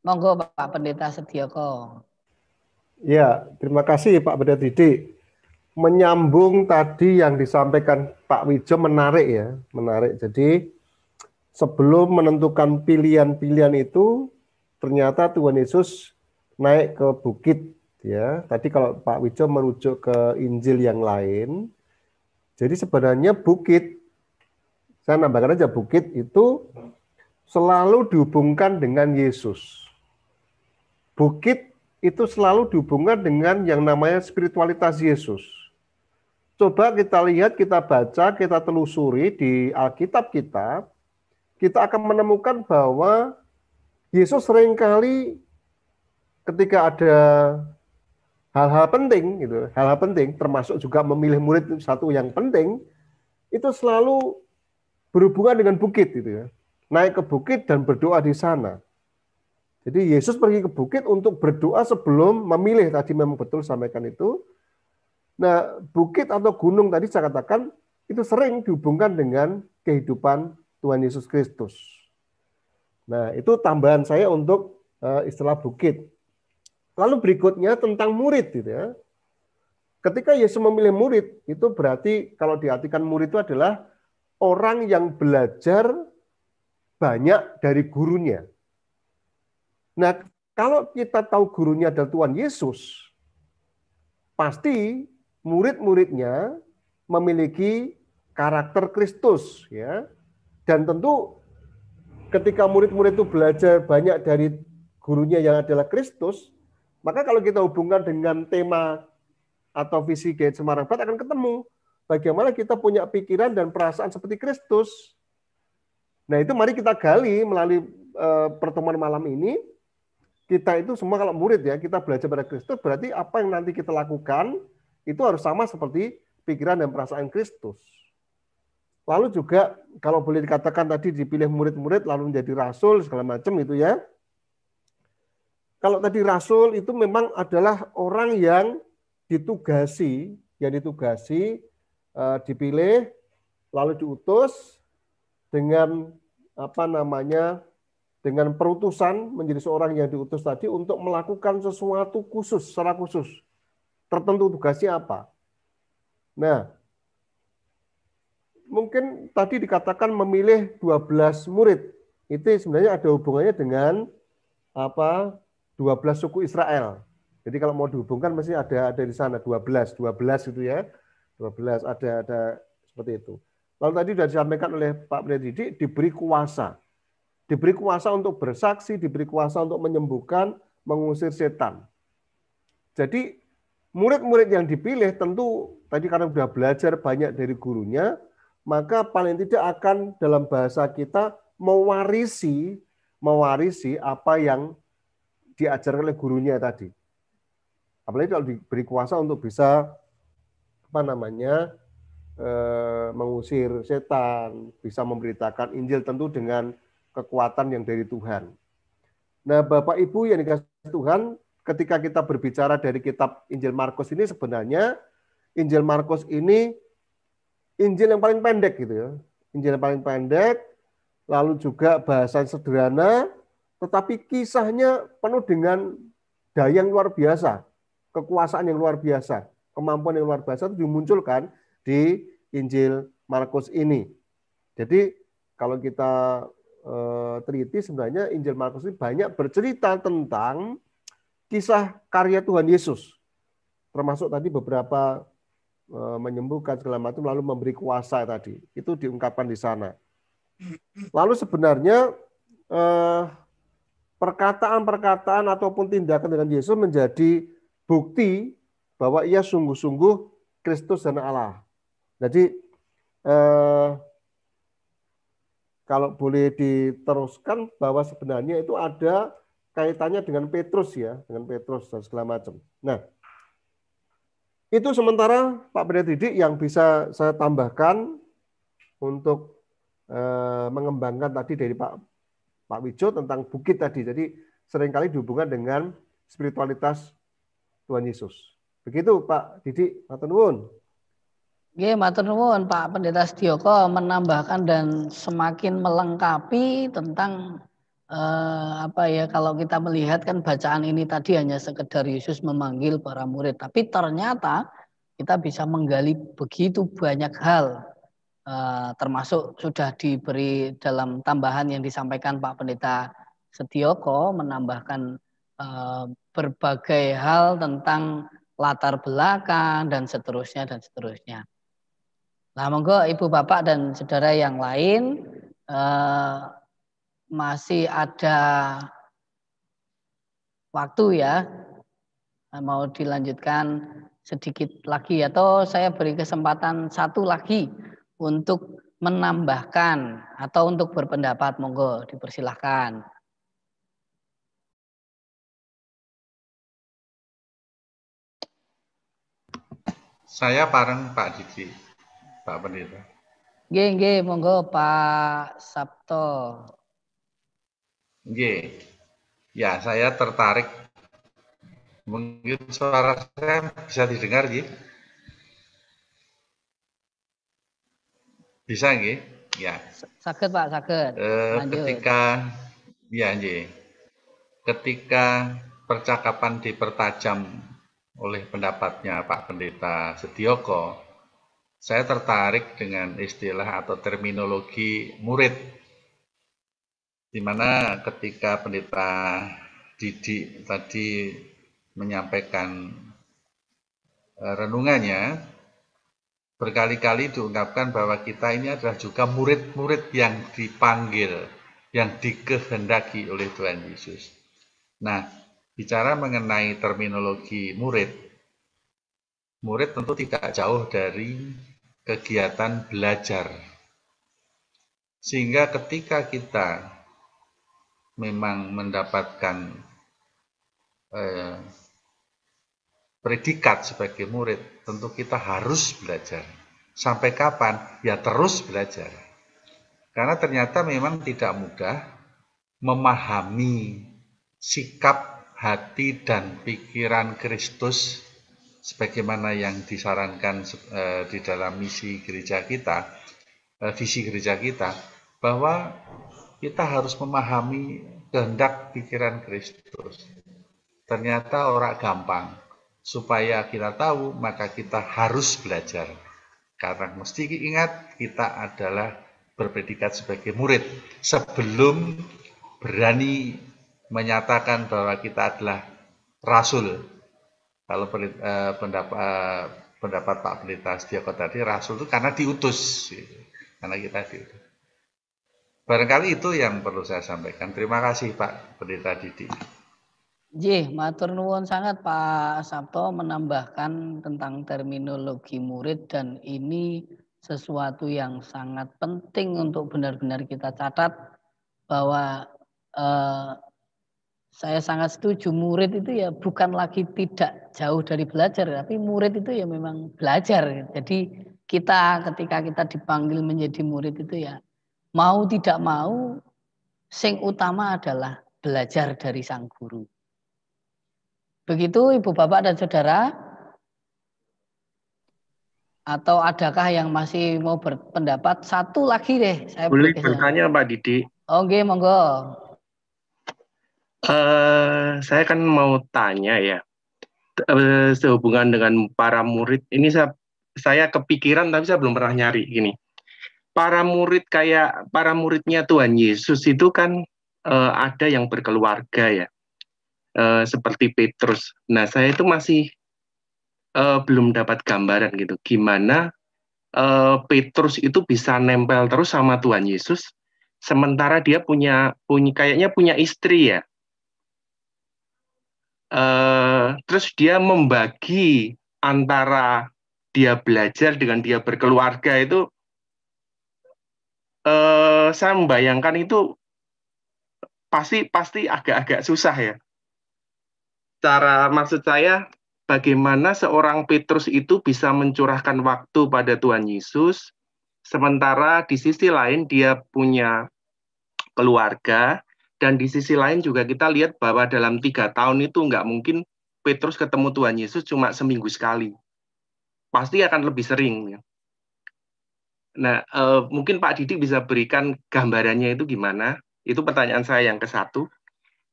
Monggo Pak Pendeta Sedioko. Ya, terima kasih Pak Pendeta Didi. Menyambung tadi yang disampaikan Pak Wijo menarik ya, menarik. Jadi sebelum menentukan pilihan-pilihan itu, ternyata Tuhan Yesus naik ke bukit ya. Tadi kalau Pak Wijo merujuk ke Injil yang lain, jadi sebenarnya bukit, saya nambahkan aja, bukit itu selalu dihubungkan dengan Yesus. Bukit itu selalu dihubungkan dengan yang namanya spiritualitas Yesus. Coba kita lihat, kita baca, kita telusuri di Alkitab kita akan menemukan bahwa Yesus seringkali ketika ada hal-hal penting, gitu, hal-hal penting, termasuk juga memilih murid satu yang penting, itu selalu berhubungan dengan bukit, gitu ya. Naik ke bukit dan berdoa di sana. Jadi Yesus pergi ke bukit untuk berdoa sebelum memilih, tadi memang betul sampaikan itu. Nah, bukit atau gunung tadi saya katakan itu sering dihubungkan dengan kehidupan Tuhan Yesus Kristus. Nah, itu tambahan saya untuk istilah bukit. Lalu berikutnya tentang murid gitu ya. Ketika Yesus memilih murid, itu berarti kalau diartikan murid itu adalah orang yang belajar banyak dari gurunya. Nah, kalau kita tahu gurunya adalah Tuhan Yesus, pasti murid-muridnya memiliki karakter Kristus ya. Dan tentu ketika murid-murid itu belajar banyak dari gurunya yang adalah Kristus, maka kalau kita hubungkan dengan tema atau visi GAID Semarang Barat akan ketemu bagaimana kita punya pikiran dan perasaan seperti Kristus. Nah, itu mari kita gali melalui pertemuan malam ini. Kita itu semua kalau murid ya, kita belajar pada Kristus, berarti apa yang nanti kita lakukan itu harus sama seperti pikiran dan perasaan Kristus. Lalu juga kalau boleh dikatakan tadi dipilih murid-murid lalu menjadi rasul segala macam itu ya. Kalau tadi rasul itu memang adalah orang yang ditugasi, dipilih lalu diutus dengan dengan perutusan menjadi seorang yang diutus tadi untuk melakukan sesuatu khusus, secara khusus. Tertentu tugasnya apa? Nah, mungkin tadi dikatakan memilih 12 murid. Itu sebenarnya ada hubungannya dengan 12 suku Israel. Jadi kalau mau dihubungkan mesti ada di sana 12 itu ya. 12 ada seperti itu. Lalu tadi sudah disampaikan oleh Pak Pendeta Didik, diberi kuasa. Diberi kuasa untuk bersaksi, diberi kuasa untuk menyembuhkan, mengusir setan. Jadi murid-murid yang dipilih tentu tadi karena sudah belajar banyak dari gurunya, maka paling tidak akan dalam bahasa kita mewarisi apa yang diajarkan oleh gurunya tadi. Apalagi kalau diberi kuasa untuk bisa mengusir setan, bisa memberitakan Injil tentu dengan kekuatan yang dari Tuhan. Nah, Bapak Ibu yang dikasih Tuhan, ketika kita berbicara dari kitab Injil Markus ini sebenarnya Injil Markus ini Injil yang paling pendek gitu ya. Injil yang paling pendek, lalu juga bahasa sederhana, tetapi kisahnya penuh dengan daya yang luar biasa, kekuasaan yang luar biasa, kemampuan yang luar biasa itu dimunculkan di Injil Markus ini. Jadi kalau kita teliti sebenarnya Injil Markus ini banyak bercerita tentang kisah karya Tuhan Yesus. Termasuk tadi beberapa menyembuhkan segala macam lalu memberi kuasa tadi. Itu diungkapkan di sana. Lalu sebenarnya perkataan-perkataan ataupun tindakan dengan Yesus menjadi bukti bahwa ia sungguh-sungguh Kristus dan Allah. Jadi kalau boleh diteruskan bahwa sebenarnya itu ada kaitannya dengan Petrus ya, dengan Petrus dan segala macam. Nah, itu sementara Pak Pendeta Didik yang bisa saya tambahkan untuk mengembangkan tadi dari Pak Wijo tentang bukit tadi. Jadi seringkali dihubungkan dengan spiritualitas Tuhan Yesus. Begitu Pak Didik, matur nuwun. Nggih, matur nuwun Pak Pendeta Setioko menambahkan dan semakin melengkapi tentang kalau kita melihat kan bacaan ini tadi hanya sekedar Yesus memanggil para murid, tapi ternyata kita bisa menggali begitu banyak hal, termasuk sudah diberi dalam tambahan yang disampaikan Pak Pendeta Setioko menambahkan berbagai hal tentang latar belakang dan seterusnya. Nah, monggo Ibu Bapak dan saudara yang lain masih ada waktu ya, mau dilanjutkan sedikit lagi atau saya beri kesempatan satu lagi untuk menambahkan atau untuk berpendapat, monggo dipersilahkan. Saya bareng Pak Didi, Pak Pendeta. Nggih, monggo Pak Sabto. Nggih. Ya, saya tertarik. Mungkin suara saya bisa didengar, nggih? Bisa nggih? Ya. Saged Pak, saged. Ketika ya nggih. Ketika percakapan dipertajam oleh pendapatnya Pak Pendeta Setioko, saya tertarik dengan istilah atau terminologi murid, di mana ketika Pendeta Didi tadi menyampaikan renungannya, berkali-kali diungkapkan bahwa kita ini adalah juga murid-murid yang dipanggil, yang dikehendaki oleh Tuhan Yesus. Nah, bicara mengenai terminologi murid tentu tidak jauh dari kegiatan belajar. Sehingga ketika kita memang mendapatkan predikat sebagai murid, tentu kita harus belajar. Sampai kapan? Ya terus belajar. Karena ternyata memang tidak mudah memahami sikap, hati, dan pikiran Kristus sebagaimana yang disarankan di dalam misi gereja kita, visi gereja kita, bahwa kita harus memahami kehendak pikiran Kristus. Ternyata orang gampang. Supaya kita tahu, maka kita harus belajar. Karena mesti ingat, kita adalah berpredikat sebagai murid sebelum berani menyatakan bahwa kita adalah rasul. Kalau pendapat Pak Pendeta Setioko tadi, rasul itu karena diutus, karena kita diutus. Barangkali itu yang perlu saya sampaikan. Terima kasih Pak Pendeta Didi. Matur nuwun sangat Pak Sabto menambahkan tentang terminologi murid, dan ini sesuatu yang sangat penting untuk benar-benar kita catat bahwa saya sangat setuju, murid itu ya bukan lagi tidak jauh dari belajar, tapi murid itu ya memang belajar. Jadi kita ketika kita dipanggil menjadi murid itu ya mau tidak mau, sing utama adalah belajar dari sang guru. Begitu Ibu Bapak dan Saudara? Atau adakah yang masih mau berpendapat? Satu lagi deh. Saya boleh bertanya Pak Didi. Oke, monggo. Saya kan mau tanya ya, sehubungan dengan para murid, ini saya kepikiran tapi saya belum pernah nyari gini. Para murid kayak para muridnya Tuhan Yesus itu kan ada yang berkeluarga ya, seperti Petrus. Nah, saya itu masih belum dapat gambaran gitu, gimana Petrus itu bisa nempel terus sama Tuhan Yesus, sementara dia kayaknya punya istri ya. Terus dia membagi antara dia belajar dengan dia berkeluarga itu, saya membayangkan itu pasti agak-agak susah ya. Maksud saya, bagaimana seorang Petrus itu bisa mencurahkan waktu pada Tuhan Yesus, sementara di sisi lain dia punya keluarga, dan di sisi lain juga kita lihat bahwa dalam 3 tahun itu nggak mungkin Petrus ketemu Tuhan Yesus cuma seminggu sekali. Pasti akan lebih sering. Ya. Nah, mungkin Pak Didi bisa berikan gambarannya itu gimana? Itu pertanyaan saya yang ke-1.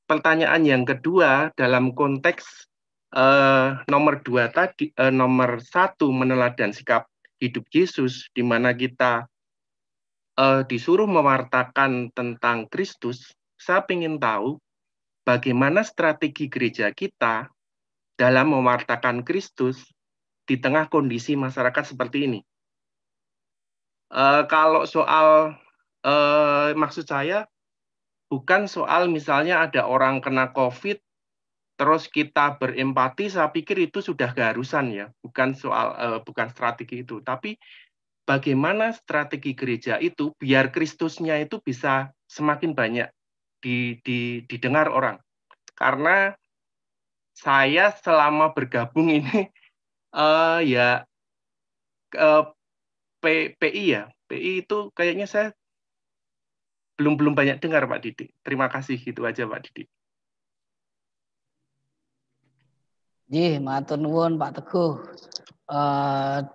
Pertanyaan yang kedua, dalam konteks nomor 2 tadi, nomor 1 meneladan sikap hidup Yesus, di mana kita disuruh mewartakan tentang Kristus. Saya ingin tahu bagaimana strategi gereja kita dalam mewartakan Kristus di tengah kondisi masyarakat seperti ini. Kalau soal, maksud saya bukan soal misalnya ada orang kena COVID, terus kita berempati, saya pikir itu sudah keharusan ya, bukan strategi itu, tapi bagaimana strategi gereja itu biar Kristusnya itu bisa semakin banyak didengar orang. Karena saya selama bergabung ini PI itu kayaknya saya belum banyak dengar Pak Didi. Terima kasih, gitu aja Pak Didi. Matur nuwun Pak Teguh. 2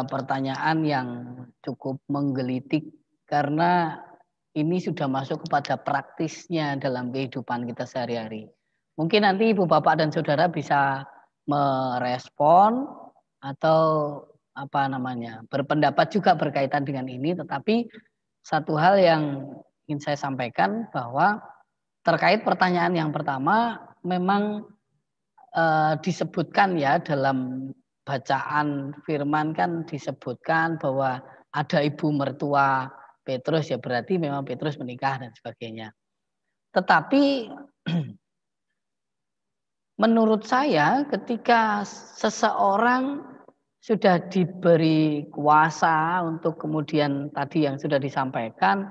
pertanyaan yang cukup menggelitik karena ini sudah masuk kepada praktisnya dalam kehidupan kita sehari-hari. Mungkin nanti Ibu Bapak dan Saudara bisa merespon atau berpendapat juga berkaitan dengan ini, tetapi satu hal yang ingin saya sampaikan bahwa terkait pertanyaan yang pertama memang disebutkan ya dalam bacaan firman kan disebutkan bahwa ada ibu mertua Petrus, ya berarti memang Petrus menikah dan sebagainya. Tetapi menurut saya ketika seseorang sudah diberi kuasa untuk kemudian tadi yang sudah disampaikan,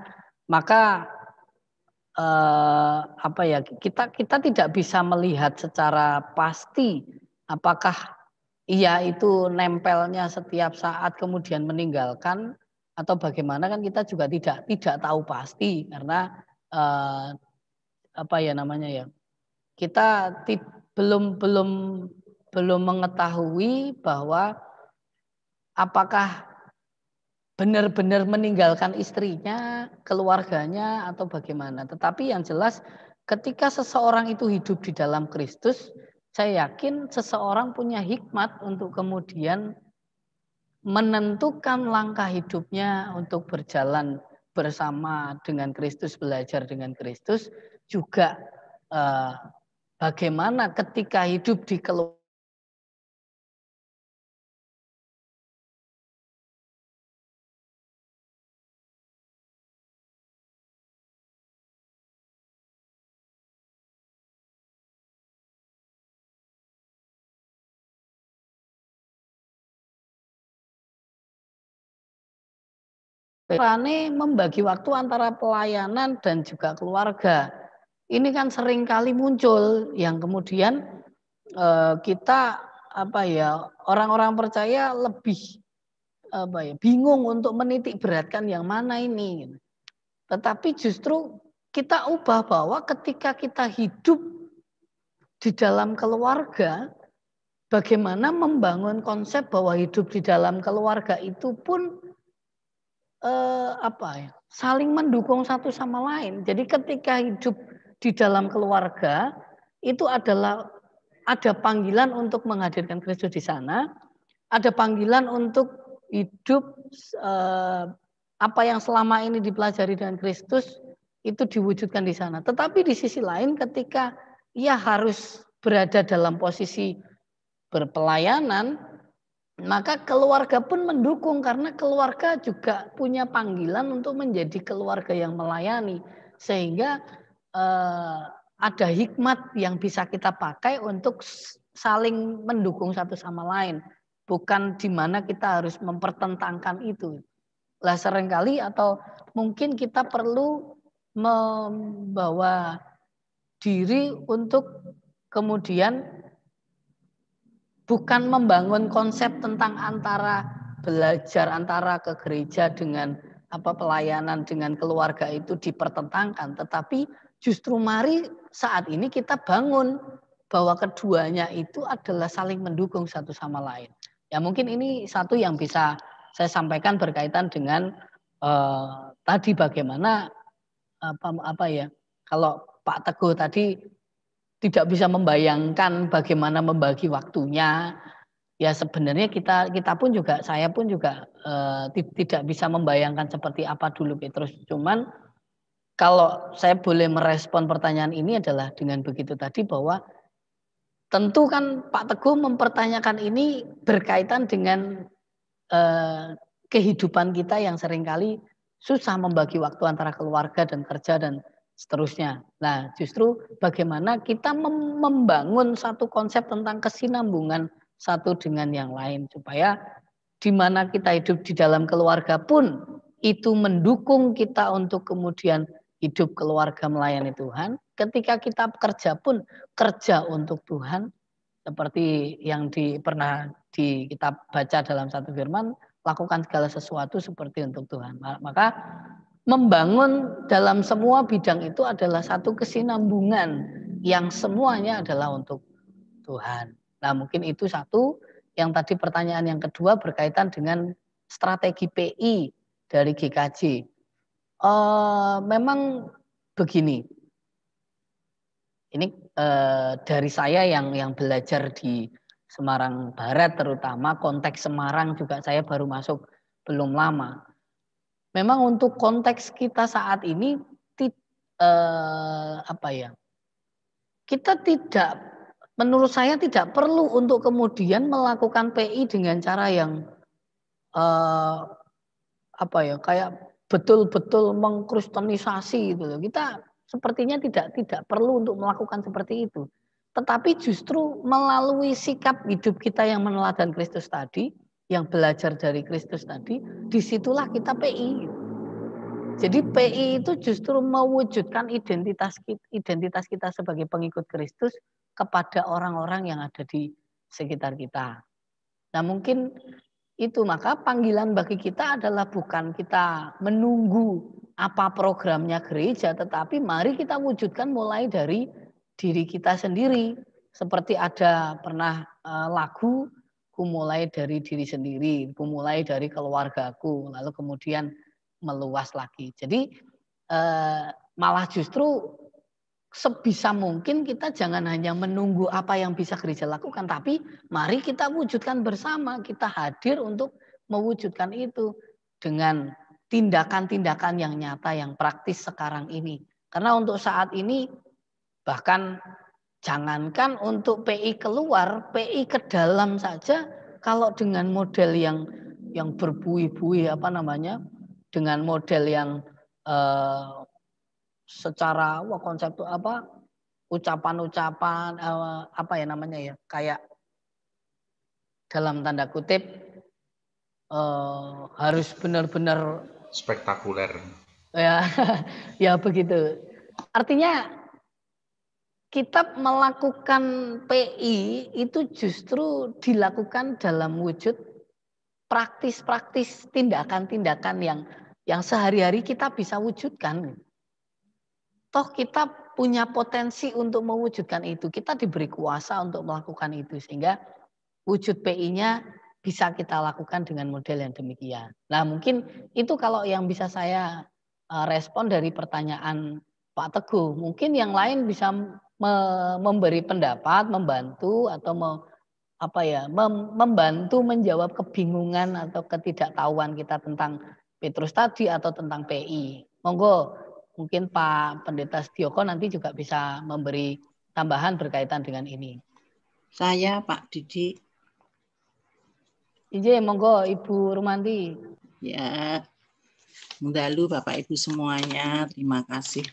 maka kita tidak bisa melihat secara pasti apakah ia itu nempelnya setiap saat kemudian meninggalkan atau bagaimana, kan kita juga tidak tahu pasti karena kita belum mengetahui bahwa apakah benar-benar meninggalkan istrinya, keluarganya, atau bagaimana. Tetapi yang jelas ketika seseorang itu hidup di dalam Kristus, saya yakin seseorang punya hikmat untuk kemudian menentukan langkah hidupnya untuk berjalan bersama dengan Kristus, belajar dengan Kristus, juga bagaimana ketika hidup di keluarga. Rane membagi waktu antara pelayanan dan juga keluarga. Ini kan sering kali muncul yang kemudian kita orang-orang percaya lebih bingung untuk menitik beratkan yang mana ini. Tetapi justru kita ubah bahwa ketika kita hidup di dalam keluarga, bagaimana membangun konsep bahwa hidup di dalam keluarga itu pun saling mendukung satu sama lain. Jadi ketika hidup di dalam keluarga itu adalah ada panggilan untuk menghadirkan Kristus di sana, ada panggilan untuk hidup apa yang selama ini dipelajari dengan Kristus itu diwujudkan di sana. Tetapi di sisi lain ketika ia harus berada dalam posisi berpelayanan, maka keluarga pun mendukung karena keluarga juga punya panggilan untuk menjadi keluarga yang melayani. Sehingga ada hikmat yang bisa kita pakai untuk saling mendukung satu sama lain. Bukan di mana kita harus mempertentangkan itu. Lah seringkali atau mungkin kita perlu membawa diri untuk kemudian bukan membangun konsep tentang antara belajar antara ke gereja dengan pelayanan dengan keluarga itu dipertentangkan, tetapi justru mari saat ini kita bangun bahwa keduanya itu adalah saling mendukung satu sama lain. Ya mungkin ini satu yang bisa saya sampaikan berkaitan dengan tadi bagaimana kalau Pak Teguh tadi tidak bisa membayangkan bagaimana membagi waktunya. Ya sebenarnya kita pun juga, saya pun juga tidak bisa membayangkan seperti apa dulu Petrus. Cuman kalau saya boleh merespon pertanyaan ini adalah dengan begitu tadi bahwa tentu kan Pak Teguh mempertanyakan ini berkaitan dengan kehidupan kita yang seringkali susah membagi waktu antara keluarga dan kerja dan seterusnya. Nah, justru bagaimana kita membangun satu konsep tentang kesinambungan satu dengan yang lain supaya di mana kita hidup di dalam keluarga pun itu mendukung kita untuk kemudian hidup keluarga melayani Tuhan. Ketika kita kerja pun kerja untuk Tuhan, seperti yang pernah kita baca dalam satu firman, lakukan segala sesuatu seperti untuk Tuhan. Maka membangun dalam semua bidang itu adalah satu kesinambungan yang semuanya adalah untuk Tuhan. Nah mungkin itu satu. Yang tadi pertanyaan yang kedua berkaitan dengan strategi PI dari GKJ. Memang begini, Ini dari saya yang belajar di Semarang Barat, terutama konteks Semarang juga saya baru masuk belum lama. Memang untuk konteks kita saat ini kita tidak, menurut saya tidak perlu untuk kemudian melakukan PI dengan cara yang kayak betul-betul mengkristenisasi gitu loh. Kita sepertinya tidak perlu untuk melakukan seperti itu. Tetapi justru melalui sikap hidup kita yang meneladani Kristus tadi, yang belajar dari Kristus tadi, disitulah kita PI. Jadi PI itu justru mewujudkan identitas kita sebagai pengikut Kristus kepada orang-orang yang ada di sekitar kita. Nah mungkin itu, maka panggilan bagi kita adalah bukan kita menunggu apa programnya gereja, tetapi mari kita wujudkan mulai dari diri kita sendiri. Seperti ada pernah lagu, ku mulai dari diri sendiri, ku mulai dari keluargaku, lalu kemudian meluas lagi. Jadi malah justru sebisa mungkin kita jangan hanya menunggu apa yang bisa gereja lakukan, tapi mari kita wujudkan bersama, kita hadir untuk mewujudkan itu dengan tindakan-tindakan yang nyata, yang praktis sekarang ini. Karena untuk saat ini, bahkan jangankan untuk PI keluar, PI ke dalam saja, kalau dengan model yang berbuih-buih, dengan model yang secara ucapan-ucapan kayak dalam tanda kutip harus benar-benar spektakuler. Ya begitu. Artinya kita melakukan PI itu justru dilakukan dalam wujud praktis-praktis, tindakan-tindakan yang sehari-hari kita bisa wujudkan. Toh kita punya potensi untuk mewujudkan itu. Kita diberi kuasa untuk melakukan itu. Sehingga wujud PI-nya bisa kita lakukan dengan model yang demikian. Nah mungkin itu kalau yang bisa saya respon dari pertanyaan Pak Teguh. Mungkin yang lain bisa memberi pendapat, membantu atau membantu menjawab kebingungan atau ketidaktahuan kita tentang Petrus tadi atau tentang PI. Monggo, mungkin Pak Pendeta Setioko nanti juga bisa memberi tambahan berkaitan dengan ini. Saya Pak Didi. Ije, monggo Ibu Rumanti. Ya, mendalu Bapak Ibu semuanya, terima kasih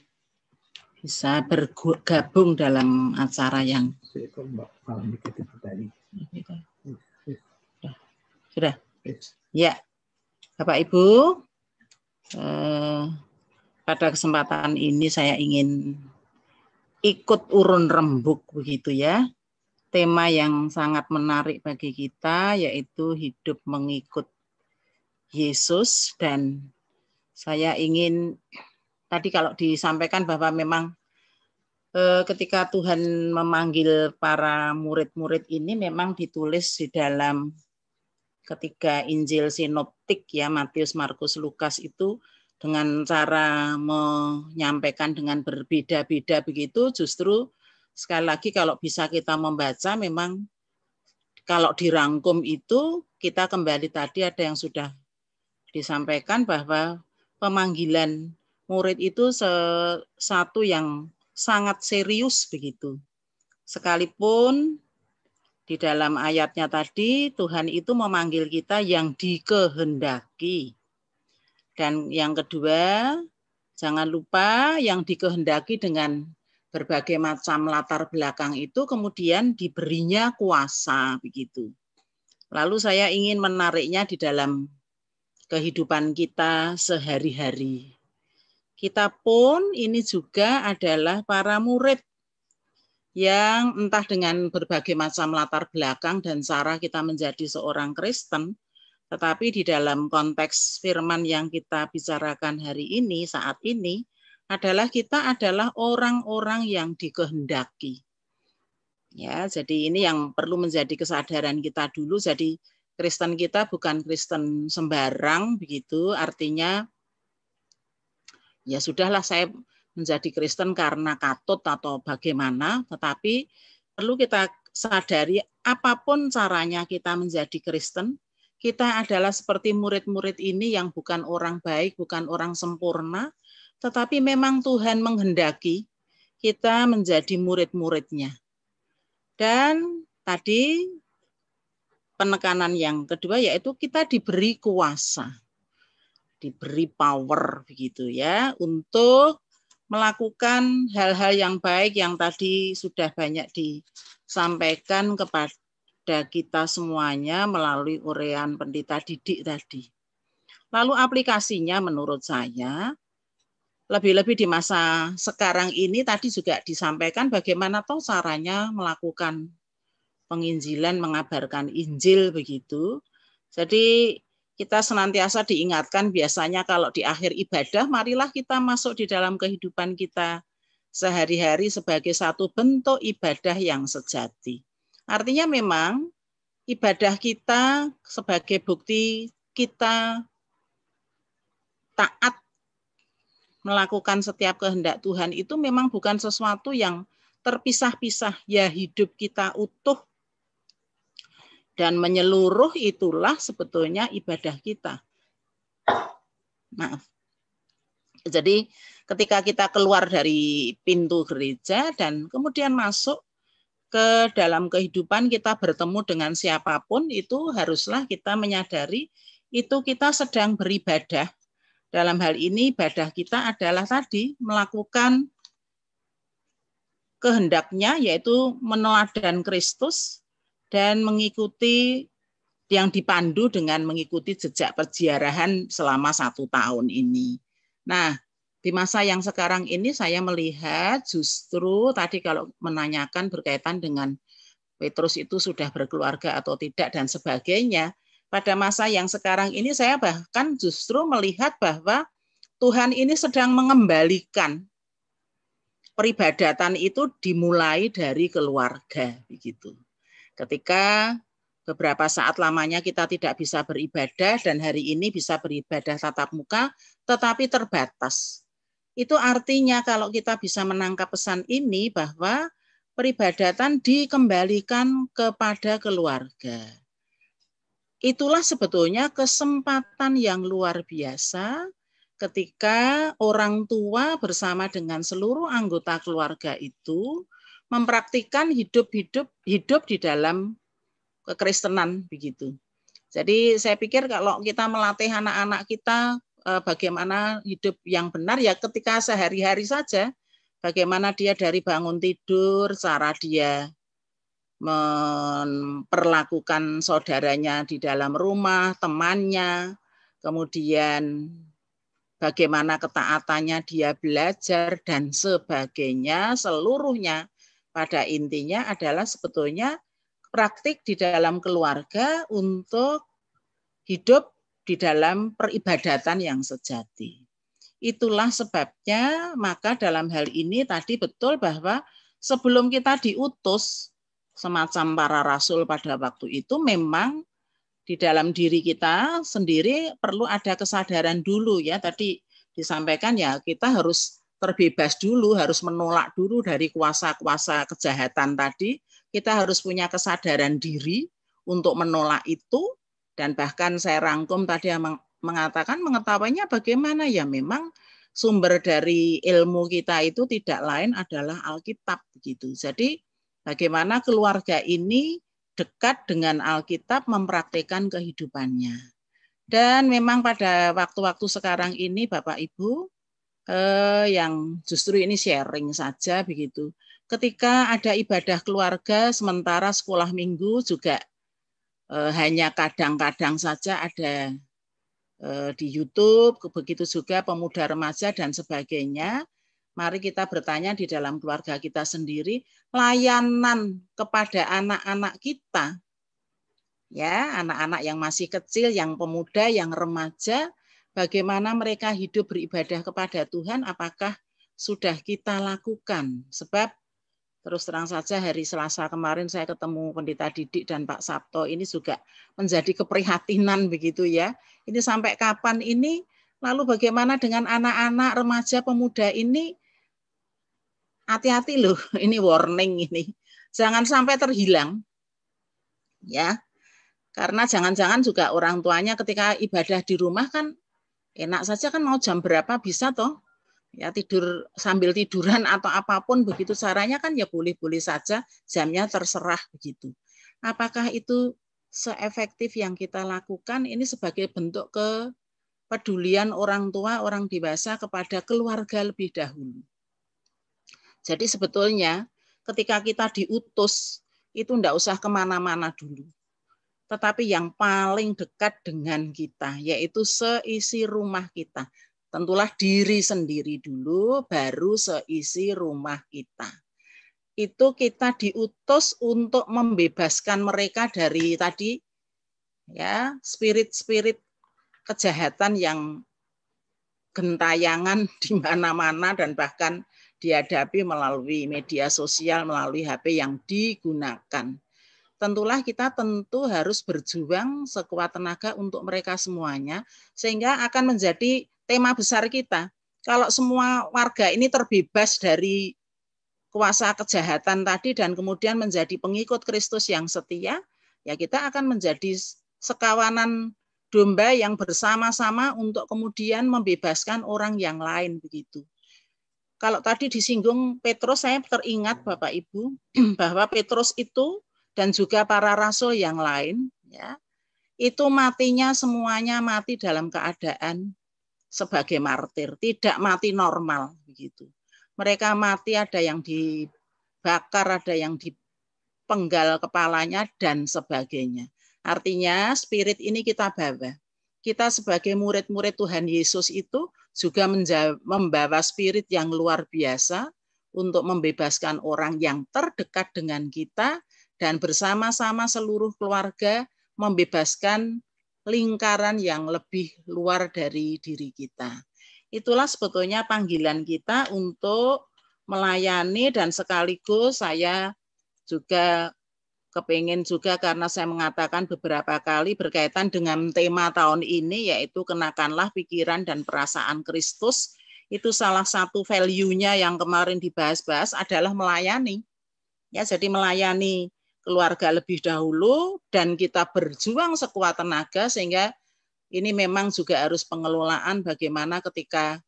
bisa bergabung dalam acara yang sudah. Ya, Bapak Ibu, pada kesempatan ini saya ingin ikut urun rembuk begitu ya. Tema yang sangat menarik bagi kita yaitu hidup mengikut Yesus, dan saya ingin tadi kalau disampaikan bahwa memang ketika Tuhan memanggil para murid-murid ini memang ditulis di dalam ketiga Injil sinoptik ya, Matius, Markus, Lukas itu dengan cara menyampaikan dengan berbeda-beda begitu. Justru sekali lagi kalau bisa kita membaca, memang kalau dirangkum itu kita kembali tadi ada yang sudah disampaikan bahwa pemanggilan murid itu sesuatu yang sangat serius begitu. Sekalipun di dalam ayatnya tadi Tuhan itu memanggil kita yang dikehendaki. Dan yang kedua, jangan lupa yang dikehendaki dengan berbagai macam latar belakang itu kemudian diberinya kuasa begitu. Lalu saya ingin menariknya di dalam kehidupan kita sehari-hari. Kita pun ini juga adalah para murid yang entah dengan berbagai macam latar belakang dan cara kita menjadi seorang Kristen, tetapi di dalam konteks firman yang kita bicarakan hari ini, saat ini, adalah kita adalah orang-orang yang dikehendaki. Ya, jadi ini yang perlu menjadi kesadaran kita dulu. Jadi Kristen kita bukan Kristen sembarang begitu, artinya ya sudahlah saya menjadi Kristen karena katut atau bagaimana, tetapi perlu kita sadari apapun caranya kita menjadi Kristen, kita adalah seperti murid-murid ini yang bukan orang baik, bukan orang sempurna, tetapi memang Tuhan menghendaki kita menjadi murid-muridnya. Dan tadi penekanan yang kedua yaitu kita diberi kuasa, diberi power begitu ya, untuk melakukan hal-hal yang baik yang tadi sudah banyak disampaikan kepada kita semuanya melalui uraian Pendeta Didik tadi. Lalu aplikasinya menurut saya, lebih-lebih di masa sekarang ini tadi juga disampaikan bagaimana toh caranya melakukan penginjilan, mengabarkan Injil begitu. Jadi kita senantiasa diingatkan biasanya kalau di akhir ibadah, marilah kita masuk di dalam kehidupan kita sehari-hari sebagai satu bentuk ibadah yang sejati. Artinya memang ibadah kita sebagai bukti kita taat melakukan setiap kehendak Tuhan itu memang bukan sesuatu yang terpisah-pisah, ya hidup kita utuh dan menyeluruh itulah sebetulnya ibadah kita. Maaf. Jadi ketika kita keluar dari pintu gereja dan kemudian masuk ke dalam kehidupan kita bertemu dengan siapapun, itu haruslah kita menyadari itu kita sedang beribadah. Dalam hal ini ibadah kita adalah tadi melakukan kehendaknya, yaitu meneladan Kristus dan mengikuti yang dipandu dengan mengikuti jejak perziarahan selama 1 tahun ini. Nah, di masa yang sekarang ini saya melihat justru tadi kalau menanyakan berkaitan dengan Petrus itu sudah berkeluarga atau tidak dan sebagainya, pada masa yang sekarang ini saya bahkan justru melihat bahwa Tuhan ini sedang mengembalikan peribadatan itu dimulai dari keluarga begitu. Ketika beberapa saat lamanya kita tidak bisa beribadah dan hari ini bisa beribadah tatap muka tetapi terbatas. Itu artinya kalau kita bisa menangkap pesan ini bahwa peribadatan dikembalikan kepada keluarga. Itulah sebetulnya kesempatan yang luar biasa ketika orang tua bersama dengan seluruh anggota keluarga itu mempraktikkan hidup di dalam kekristenan begitu. Jadi saya pikir kalau kita melatih anak-anak kita bagaimana hidup yang benar ya ketika sehari-hari saja, bagaimana dia dari bangun tidur, cara dia memperlakukan saudaranya di dalam rumah, temannya, kemudian bagaimana ketaatannya dia belajar dan sebagainya, seluruhnya pada intinya adalah sebetulnya praktik di dalam keluarga untuk hidup di dalam peribadatan yang sejati. Itulah sebabnya maka dalam hal ini tadi betul bahwa sebelum kita diutus semacam para rasul pada waktu itu memang di dalam diri kita sendiri perlu ada kesadaran dulu ya. Tadi disampaikan ya kita harus terbebas dulu, harus menolak dulu dari kuasa-kuasa kejahatan tadi. Kita harus punya kesadaran diri untuk menolak itu. Dan bahkan saya rangkum tadi yang mengatakan mengetahuinya bagaimana ya memang sumber dari ilmu kita itu tidak lain adalah Alkitab begitu. Jadi bagaimana keluarga ini dekat dengan Alkitab mempraktikkan kehidupannya. Dan memang pada waktu-waktu sekarang ini Bapak Ibu yang justru ini sharing saja begitu. Ketika ada ibadah keluarga sementara sekolah minggu juga hanya kadang-kadang saja ada di YouTube, begitu juga pemuda remaja dan sebagainya. Mari kita bertanya di dalam keluarga kita sendiri, layanan kepada anak-anak kita, ya anak-anak yang masih kecil, yang pemuda, yang remaja, bagaimana mereka hidup beribadah kepada Tuhan, apakah sudah kita lakukan? Sebab terus terang saja hari Selasa kemarin saya ketemu Pendeta Didik dan Pak Sabto, ini juga menjadi keprihatinan begitu ya. Ini sampai kapan ini? Lalu bagaimana dengan anak-anak remaja pemuda ini? hati-hati loh, ini warning ini. Jangan sampai terhilang. Ya. Karena jangan-jangan juga orang tuanya ketika ibadah di rumah kan enak saja kan mau jam berapa bisa toh. Ya tidur sambil tiduran atau apapun begitu caranya kan ya boleh-boleh saja, jamnya terserah begitu. Apakah itu seefektif yang kita lakukan? Ini sebagai bentuk kepedulian orang tua, orang dewasa kepada keluarga lebih dahulu. Jadi sebetulnya ketika kita diutus, itu enggak usah kemana-mana dulu. Tetapi yang paling dekat dengan kita, yaitu seisi rumah kita. Tentulah diri sendiri dulu, baru seisi rumah kita. Itu kita diutus untuk membebaskan mereka dari tadi, ya spirit-spirit kejahatan yang gentayangan di mana-mana dan bahkan dihadapi melalui media sosial, melalui HP yang digunakan. Tentulah kita tentu harus berjuang sekuat tenaga untuk mereka semuanya, sehingga akan menjadi tema besar kita. Kalau semua warga ini terbebas dari kuasa kejahatan tadi dan kemudian menjadi pengikut Kristus yang setia, ya kita akan menjadi sekawanan domba yang bersama-sama untuk kemudian membebaskan orang yang lain begitu. Kalau tadi disinggung Petrus, saya teringat Bapak Ibu bahwa Petrus itu dan juga para rasul yang lain, ya, itu matinya semuanya mati dalam keadaan sebagai martir, tidak mati normal begitu. Mereka mati ada yang dibakar, ada yang dipenggal kepalanya dan sebagainya. Artinya spirit ini kita bawa. Kita sebagai murid-murid Tuhan Yesus itu juga membawa spirit yang luar biasa untuk membebaskan orang yang terdekat dengan kita dan bersama-sama seluruh keluarga membebaskan lingkaran yang lebih luar dari diri kita. Itulah sebetulnya panggilan kita untuk melayani dan sekaligus saya juga kepingin juga karena saya mengatakan beberapa kali berkaitan dengan tema tahun ini yaitu kenakanlah pikiran dan perasaan Kristus. Itu salah satu value-nya yang kemarin dibahas-bahas adalah melayani. Ya, jadi melayani keluarga lebih dahulu dan kita berjuang sekuat tenaga sehingga ini memang juga harus pengelolaan bagaimana ketika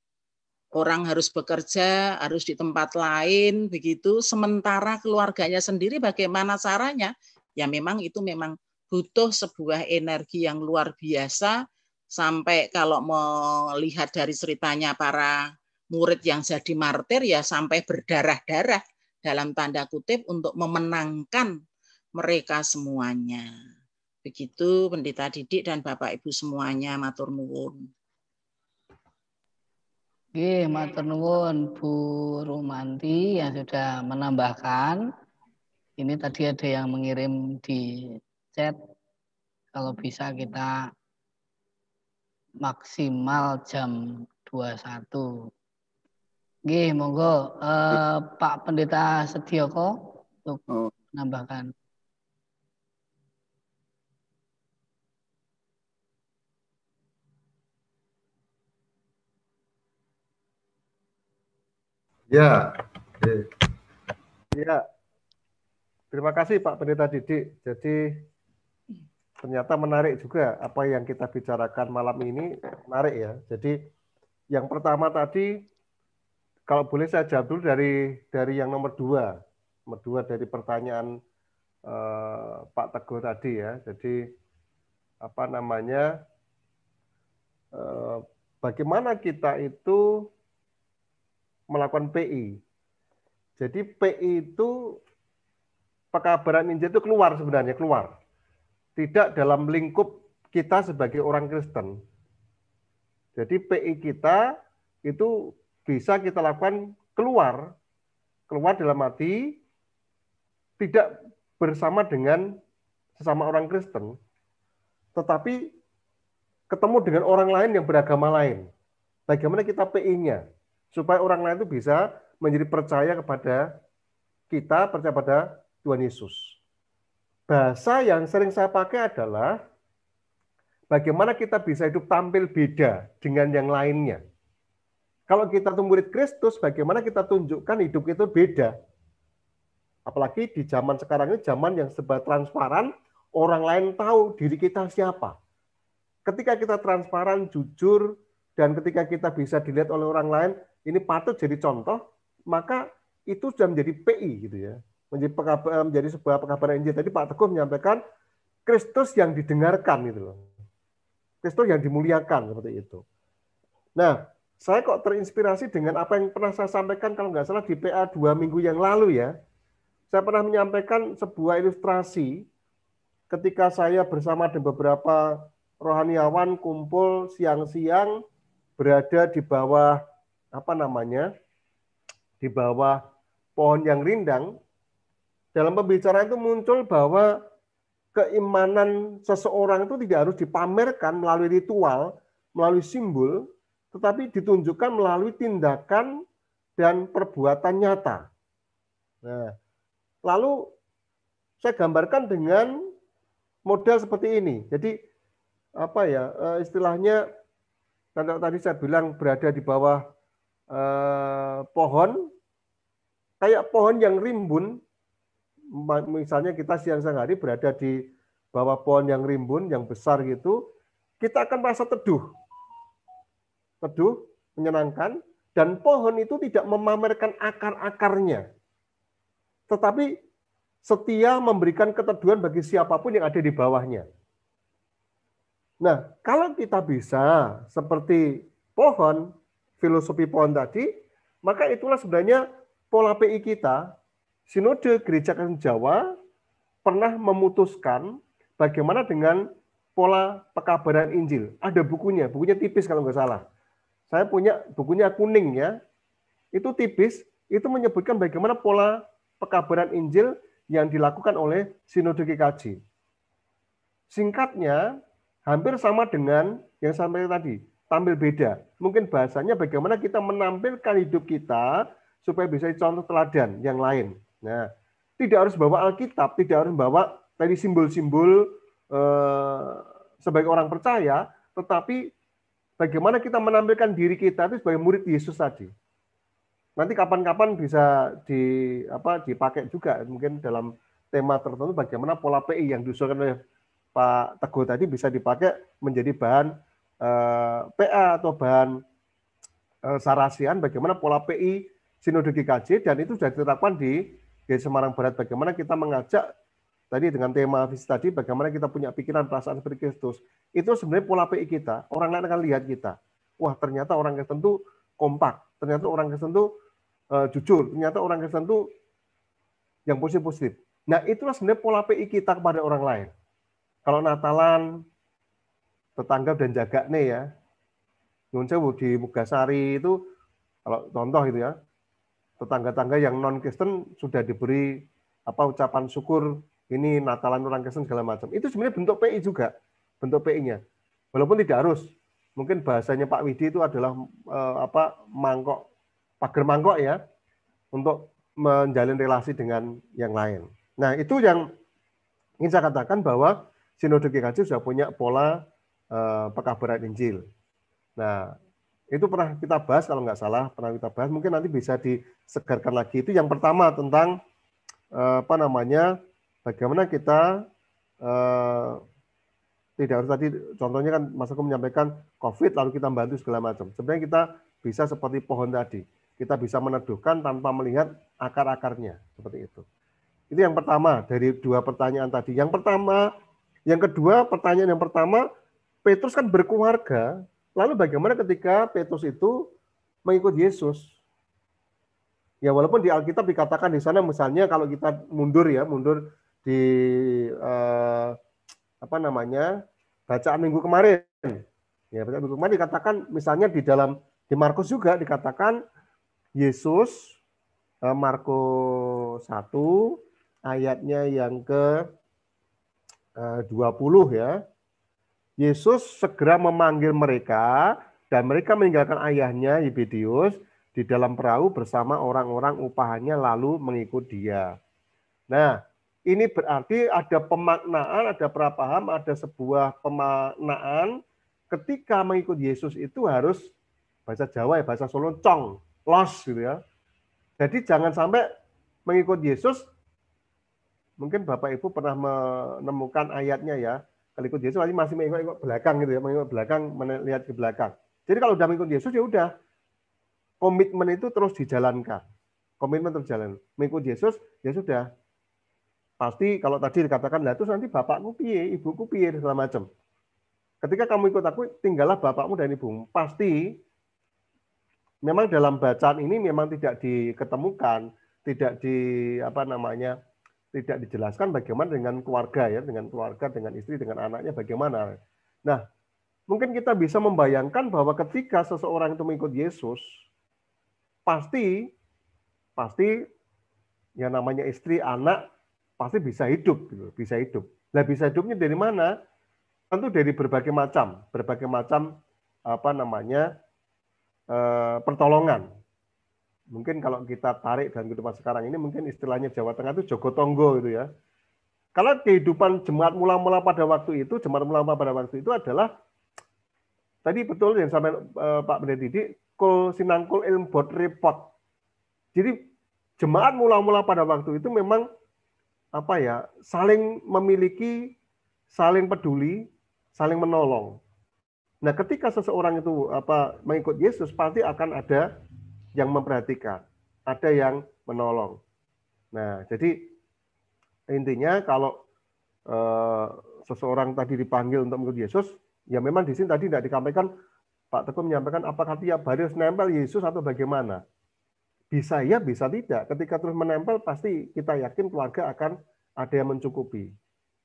orang harus bekerja, harus di tempat lain, begitu. Sementara keluarganya sendiri bagaimana caranya? Ya memang itu memang butuh sebuah energi yang luar biasa. Sampai kalau melihat dari ceritanya para murid yang jadi martir, ya sampai berdarah-darah dalam tanda kutip untuk memenangkan mereka semuanya. Begitu Pendeta Didik dan Bapak Ibu semuanya, matur nuwun. Oke, matur nuwun Bu Rumanti yang sudah menambahkan. Ini tadi ada yang mengirim di chat. Kalau bisa kita maksimal jam 21. Oke, monggo Pak Pendeta Sedioko untuk menambahkan. Ya, ya. Terima kasih Pak Pendeta Didik. Jadi ternyata menarik juga apa yang kita bicarakan malam ini, menarik ya. Jadi yang pertama tadi, kalau boleh saya jawab dulu dari yang nomor 2. Nomor 2 dari pertanyaan Pak Teguh tadi ya. Jadi apa namanya, bagaimana kita itu melakukan PI. Jadi PI itu pekabaran Injil itu keluar sebenarnya, keluar. Tidak dalam lingkup kita sebagai orang Kristen. Jadi PI kita itu bisa kita lakukan keluar dalam arti tidak bersama dengan sesama orang Kristen, tetapi ketemu dengan orang lain yang beragama lain. Bagaimana kita PI-nya? Supaya orang lain itu bisa menjadi percaya kepada kita, percaya pada Tuhan Yesus. Bahasa yang sering saya pakai adalah bagaimana kita bisa hidup tampil beda dengan yang lainnya. Kalau kita tuh murid Kristus, bagaimana kita tunjukkan hidup itu beda. Apalagi di zaman sekarang ini, zaman yang serba transparan, orang lain tahu diri kita siapa. Ketika kita transparan, jujur, dan ketika kita bisa dilihat oleh orang lain, ini patut jadi contoh, maka itu sudah menjadi PI gitu ya. Menjadi sebuah pekabaran Injil. Tadi Pak Teguh menyampaikan Kristus yang didengarkan gitu loh. Kristus yang dimuliakan seperti itu. Nah, saya kok terinspirasi dengan apa yang pernah saya sampaikan kalau nggak salah di PA 2 minggu yang lalu ya. Saya pernah menyampaikan sebuah ilustrasi ketika saya bersama dengan beberapa rohaniawan kumpul siang-siang berada di bawah di bawah pohon yang rindang. Dalam pembicaraan itu muncul bahwa keimanan seseorang itu tidak harus dipamerkan melalui ritual, melalui simbol, tetapi ditunjukkan melalui tindakan dan perbuatan nyata. Nah, lalu saya gambarkan dengan model seperti ini. Jadi istilahnya kalau tadi saya bilang berada di bawah pohon, kayak pohon yang rimbun. Misalnya kita siang-siang hari berada di bawah pohon yang rimbun, yang besar gitu, kita akan merasa teduh, menyenangkan, dan pohon itu tidak memamerkan akar-akarnya, tetapi setia memberikan keteduhan bagi siapapun yang ada di bawahnya. Nah, kalau kita bisa seperti pohon, filosofi pohon tadi, maka itulah sebenarnya pola PI kita. Sinode Gereja Kristen Jawa pernah memutuskan bagaimana dengan pola pekabaran Injil. Ada bukunya tipis kalau nggak salah. Saya punya bukunya kuning ya. Itu tipis, itu menyebutkan bagaimana pola pekabaran Injil yang dilakukan oleh Sinode GKJ. Singkatnya, hampir sama dengan yang sampai tadi, tampil beda. Mungkin bahasanya bagaimana kita menampilkan hidup kita supaya bisa contoh teladan yang lain. Nah, tidak harus bawa Alkitab, tidak harus bawa tadi simbol-simbol sebagai orang percaya, tetapi bagaimana kita menampilkan diri kita itu sebagai murid Yesus tadi. Nanti kapan-kapan bisa dipakai juga mungkin dalam tema tertentu bagaimana pola PI yang diusulkan oleh Pak Teguh tadi bisa dipakai menjadi bahan PA atau bahan sarasian bagaimana pola PI Sinode GKJ, dan itu sudah diterapkan di Gereja Semarang Barat, bagaimana kita mengajak tadi dengan tema visi tadi, bagaimana kita punya pikiran perasaan seperti Kristus. Itu sebenarnya pola PI kita. Orang lain akan lihat kita. Wah, ternyata orang Kristen itu kompak. Ternyata orang Kristen itu jujur. Ternyata orang Kristen itu yang positif. Nah, itulah sebenarnya pola PI kita kepada orang lain. Kalau Natalan, tetanggap dan jagane ya. Nyun sewu di Mugasari itu, kalau contoh itu ya, tetangga-tangga yang non-Kristen sudah diberi ucapan syukur, ini Natalan orang Kristen segala macam. Itu sebenarnya bentuk PI juga, bentuk PI-nya. Walaupun tidak harus. Mungkin bahasanya Pak Widi itu adalah pagar mangkok ya, untuk menjalin relasi dengan yang lain. Nah, itu yang ingin saya katakan bahwa Sinode GKJ sudah punya pola pekabaran Injil. Nah, itu pernah kita bahas kalau nggak salah, mungkin nanti bisa disegarkan lagi. Itu yang pertama tentang bagaimana kita tidak harus tadi contohnya kan Mas Aku menyampaikan COVID lalu kita bantu segala macam. Sebenarnya kita bisa seperti pohon tadi, kita bisa meneduhkan tanpa melihat akar-akarnya seperti itu. Itu yang pertama dari dua pertanyaan tadi. Yang kedua pertanyaan yang pertama, Petrus kan berkeluarga. Lalu bagaimana ketika Petrus itu mengikut Yesus? Ya walaupun di Alkitab dikatakan di sana misalnya kalau kita mundur di bacaan minggu kemarin. Ya, bacaan minggu kemarin dikatakan misalnya di Markus juga dikatakan Yesus Markus 1 ayatnya yang ke 20 ya. Yesus segera memanggil mereka dan mereka meninggalkan ayahnya Yebedeus di dalam perahu bersama orang-orang upahannya lalu mengikut dia. Nah, ini berarti ada pemaknaan, ada prapaham, ada sebuah pemaknaan ketika mengikut Yesus itu harus bahasa Jawa ya, bahasa Solo cong, los gitu ya. Jadi jangan sampai mengikut Yesus. Mungkin Bapak Ibu pernah menemukan ayatnya ya. Kalau ikut Yesus masih mengikut belakang gitu ya, mengikut belakang, melihat ke belakang. Jadi kalau udah mengikut Yesus ya udah, komitmen itu terus dijalankan. Komitmen terus jalan. Mengikut Yesus ya sudah. Pasti kalau tadi dikatakan, lah terus nanti bapakku piye, ibuku piye, segala macam. Ketika kamu ikut aku, tinggallah bapakmu dan ibumu. Pasti memang dalam bacaan ini memang tidak diketemukan, tidak tidak dijelaskan bagaimana dengan keluarga ya, dengan keluarga, dengan istri, dengan anaknya bagaimana. Nah, mungkin kita bisa membayangkan bahwa ketika seseorang itu mengikut Yesus, pasti yang namanya istri, anak pasti bisa hidup, gitu, bisa hidup. Nah, bisa hidupnya dari mana? Tentu dari berbagai macam pertolongan. Mungkin kalau kita tarik dalam kehidupan sekarang ini, mungkin istilahnya Jawa Tengah itu jogotongo gitu ya. Kalau kehidupan jemaat mula-mula pada waktu itu, adalah tadi betul yang sampai Pak Pendeta Didi, kul sinangkul ilmbot repot. Jadi jemaat mula-mula pada waktu itu memang saling memiliki, saling peduli, saling menolong. Nah, ketika seseorang itu mengikut Yesus, pasti akan ada yang memperhatikan, ada yang menolong. Nah, jadi intinya kalau seseorang tadi dipanggil untuk mengikut Yesus, ya memang di sini tadi tidak disampaikan, Pak Teguh menyampaikan apakah tiap hari harus nempel Yesus atau bagaimana. Bisa ya, bisa tidak. Ketika terus menempel, pasti kita yakin keluarga akan ada yang mencukupi.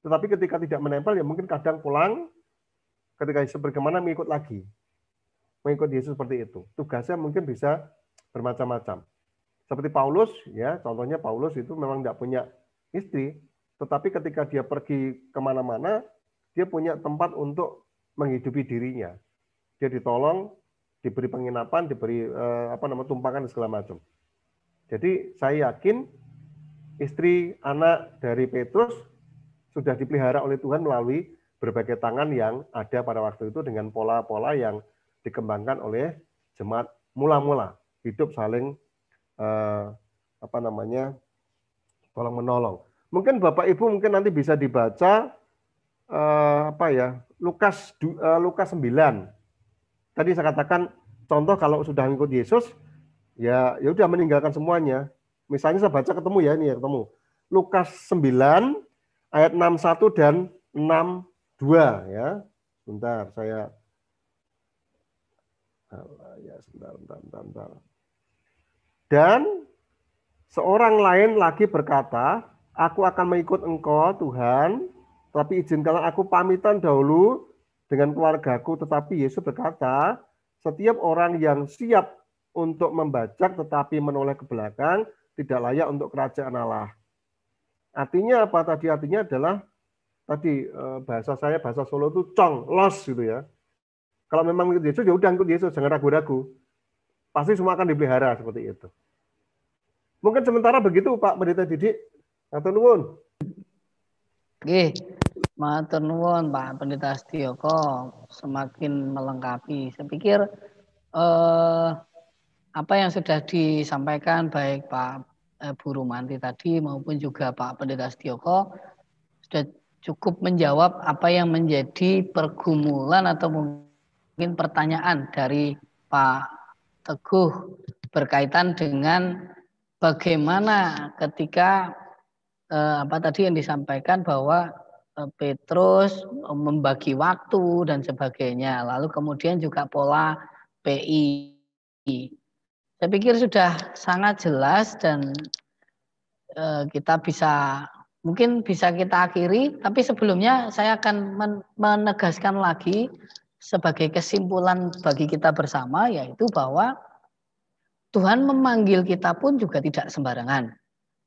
Tetapi ketika tidak menempel, ya mungkin kadang pulang, ketika Yesus bagaimana mengikut lagi. Mengikut Yesus seperti itu. Tugasnya mungkin bisa bermacam-macam. Seperti Paulus, ya contohnya Paulus itu memang tidak punya istri, tetapi ketika dia pergi kemana-mana, dia punya tempat untuk menghidupi dirinya. Dia ditolong, diberi penginapan, diberi tumpangan segala macam. Jadi saya yakin istri, anak dari Petrus sudah dipelihara oleh Tuhan melalui berbagai tangan yang ada pada waktu itu dengan pola-pola yang dikembangkan oleh jemaat mula-mula, hidup saling tolong menolong. Mungkin Bapak Ibu mungkin nanti bisa dibaca Lukas 9. Tadi saya katakan contoh kalau sudah mengikut Yesus, ya udah meninggalkan semuanya. Misalnya saya baca ketemu ya, ini ya ketemu. Lukas 9 ayat 61 dan 62 ya. Bentar, saya sebentar. Dan seorang lain lagi berkata, aku akan mengikut Engkau Tuhan, tapi izinkanlah aku pamitan dahulu dengan keluargaku. Tetapi Yesus berkata, setiap orang yang siap untuk membajak tetapi menoleh ke belakang tidak layak untuk kerajaan Allah. Artinya apa tadi? Artinya adalah tadi bahasa Solo itu cong, los gitu ya. Kalau memang ikut Yesus ya udah ikut Yesus, jangan ragu-ragu. Pasti semua akan dipelihara seperti itu. Mungkin sementara begitu Pak Pendeta Didi. Matur nuwun. Nggih, matur nuwun Pak Pendeta Setioko, semakin melengkapi. Saya pikir apa yang sudah disampaikan baik Pak Bu Rumanti tadi maupun juga Pak Pendeta Setioko sudah cukup menjawab apa yang menjadi pergumulan atau mungkin pertanyaan dari Pak Teguh berkaitan dengan bagaimana ketika tadi yang disampaikan bahwa Petrus membagi waktu dan sebagainya, lalu kemudian juga pola PI. Saya pikir sudah sangat jelas dan kita mungkin bisa kita akhiri, tapi sebelumnya saya akan menegaskan lagi sebagai kesimpulan bagi kita bersama, yaitu bahwa Tuhan memanggil kita pun juga tidak sembarangan.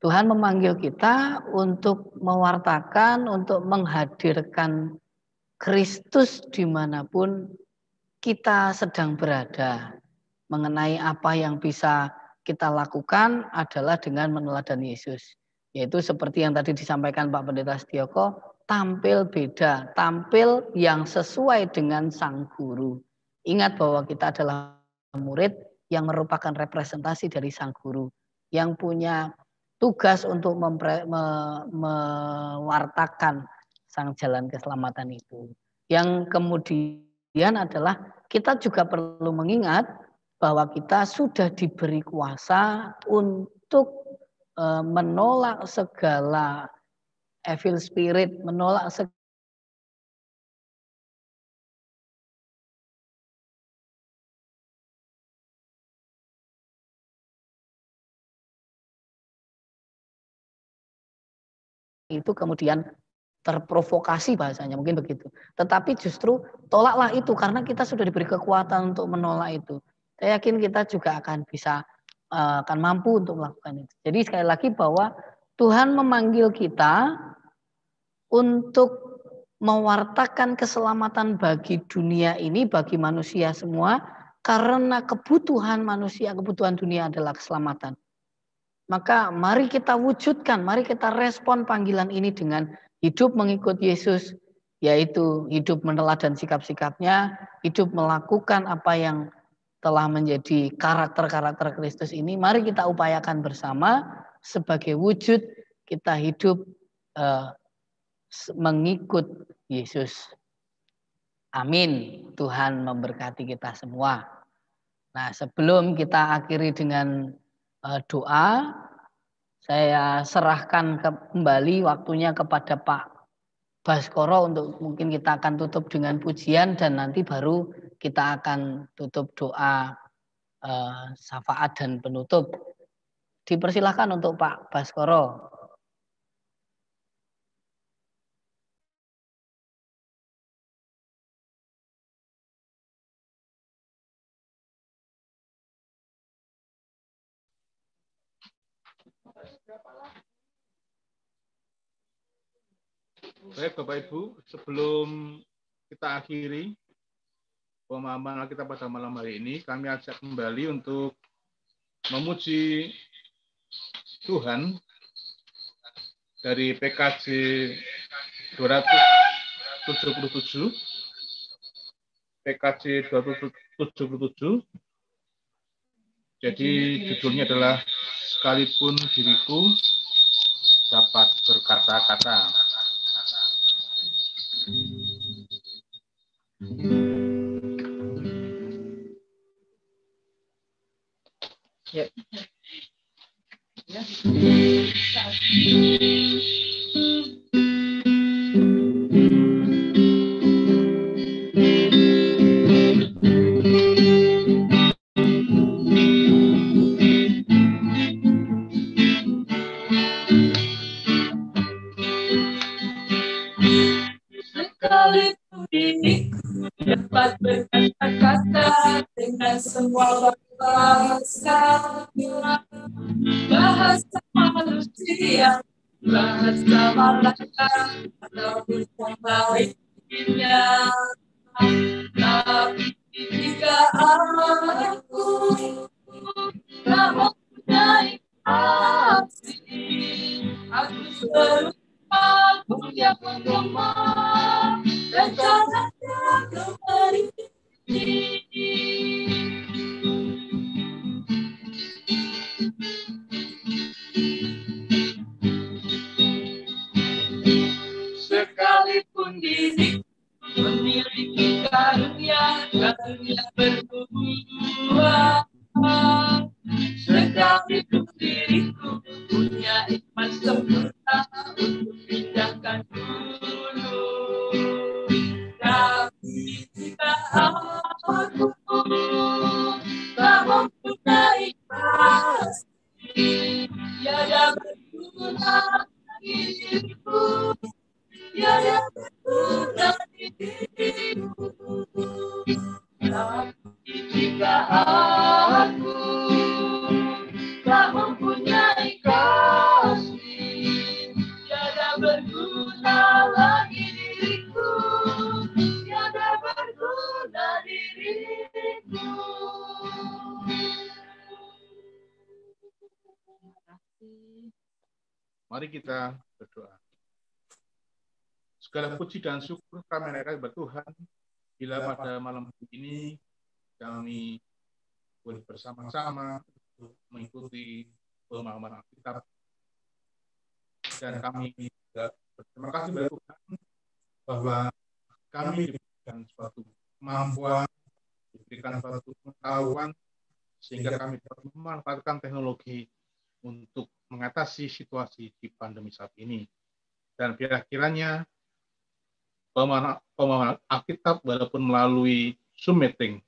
Tuhan memanggil kita untuk mewartakan, untuk menghadirkan Kristus dimanapun kita sedang berada. Mengenai apa yang bisa kita lakukan adalah dengan meneladani Yesus. Yaitu seperti yang tadi disampaikan Pak Pendeta Setioko, tampil beda, tampil yang sesuai dengan Sang Guru. Ingat bahwa kita adalah murid yang merupakan representasi dari sang guru, yang punya tugas untuk mewartakan sang jalan keselamatan itu. Yang kemudian adalah kita juga perlu mengingat bahwa kita sudah diberi kuasa untuk menolak segala evil spirit, menolak itu kemudian terprovokasi bahasanya, mungkin begitu. Tetapi justru tolaklah itu karena kita sudah diberi kekuatan untuk menolak itu. Saya yakin kita juga akan bisa akan mampu untuk melakukan itu. Jadi sekali lagi bahwa Tuhan memanggil kita untuk mewartakan keselamatan bagi dunia ini, bagi manusia semua, karena kebutuhan manusia, kebutuhan dunia adalah keselamatan. Maka mari kita wujudkan, mari kita respon panggilan ini dengan hidup mengikut Yesus, yaitu hidup meneladan sikap-sikapnya, hidup melakukan apa yang telah menjadi karakter-karakter Kristus ini. Mari kita upayakan bersama sebagai wujud kita hidup mengikut Yesus. Amin. Tuhan memberkati kita semua. Nah, sebelum kita akhiri dengan doa, saya serahkan kembali waktunya kepada Pak Baskoro untuk mungkin kita akan tutup dengan pujian dan nanti baru kita akan tutup doa syafaat dan penutup. Dipersilahkan untuk Pak Baskoro. Baik Bapak Ibu, sebelum kita akhiri pemahaman kita pada malam hari ini, kami ajak kembali untuk memuji Tuhan dari PKJ 277, PKJ 277. Jadi judulnya adalah Sekalipun Diriku Dapat Berkata-kata. Ya. Sekalipun diriku dapat berkata-kata dengan semua bahasa manusia, bahasa malaikat ataupun yang lainnya. Tapi jika aku tak mempunyai kasih, aku serupa punya penggema dan caranya kembali. Sekalipun diriku memiliki karunia berdua, sekalipun diriku punya iman sempurna untuk pindahkan dulu, tapi jika aku tak mempunyai kasih, tiada berguna lagi diriku, tiada berguna diriku. Tapi jika aku tak mempunyai kasih, tiada berguna lagi diriku, tiada berguna diriku. Mari kita berdoa. Segala puji dan syukur kami naikkan kepada Tuhan bila pada malam hari ini kami boleh bersama-sama untuk mengikuti pemahaman Alkitab. Dan kami juga berterima kasih kepada Tuhan bahwa kami diberikan suatu kemampuan, diberikan suatu pengetahuan, sehingga kami dapat memanfaatkan teknologi untuk mengatasi situasi di pandemi saat ini. Dan kiranya pemahaman Alkitab walaupun melalui Zoom meeting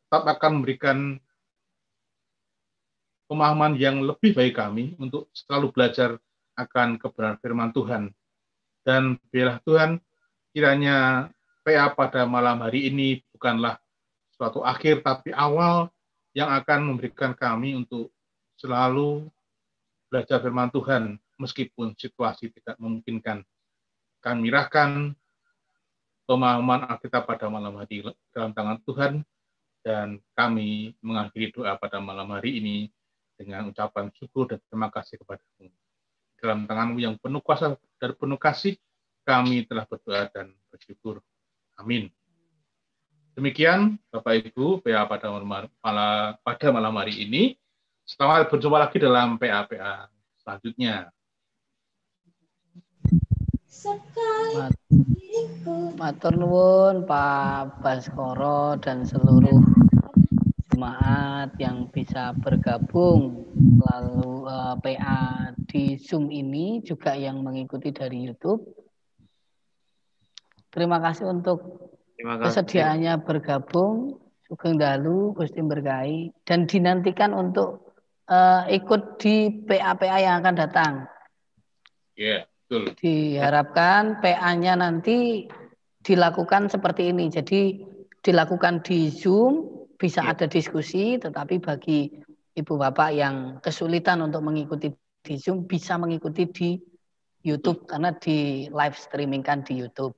tetap akan memberikan pemahaman yang lebih baik kami untuk selalu belajar akan kebenaran firman Tuhan. Dan biarlah Tuhan kiranya PA pada malam hari ini bukanlah suatu akhir tapi awal yang akan memberikan kami untuk selalu belajar firman Tuhan meskipun situasi tidak memungkinkan. Kami menyerahkan pemahaman Alkitab pada malam hari dalam tangan Tuhan, dan kami mengakhiri doa pada malam hari ini dengan ucapan syukur dan terima kasih kepada-Mu. Dalam tangan-Mu yang penuh kuasa dan penuh kasih, kami telah berdoa dan bersyukur. Amin. Demikian Bapak Ibu PA pada malam hari ini. Selamat berjumpa lagi dalam PA-PA selanjutnya. Matur nuwun Pak Baskoro dan seluruh jemaat yang bisa bergabung lalu PA di Zoom ini, juga yang mengikuti dari YouTube. Terima kasih untuk kesediaannya bergabung. Sugeng dalu, Gusti berkahi, dan dinantikan untuk ikut di PA-PA yang akan datang. Ya, betul. Diharapkan PA-nya nanti dilakukan seperti ini. Jadi dilakukan di Zoom, bisa ada diskusi, tetapi bagi Ibu Bapak yang kesulitan untuk mengikuti di Zoom, bisa mengikuti di YouTube karena di live streamingkan di YouTube.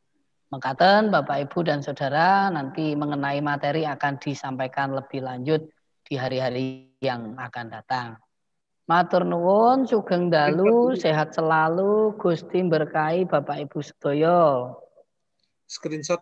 Mekaten Bapak Ibu dan Saudara, nanti mengenai materi akan disampaikan lebih lanjut di hari-hari yang akan datang. Matur nuwun, sugeng dalu, sehat selalu, Gusti berkahi Bapak Ibu sedaya. Screenshot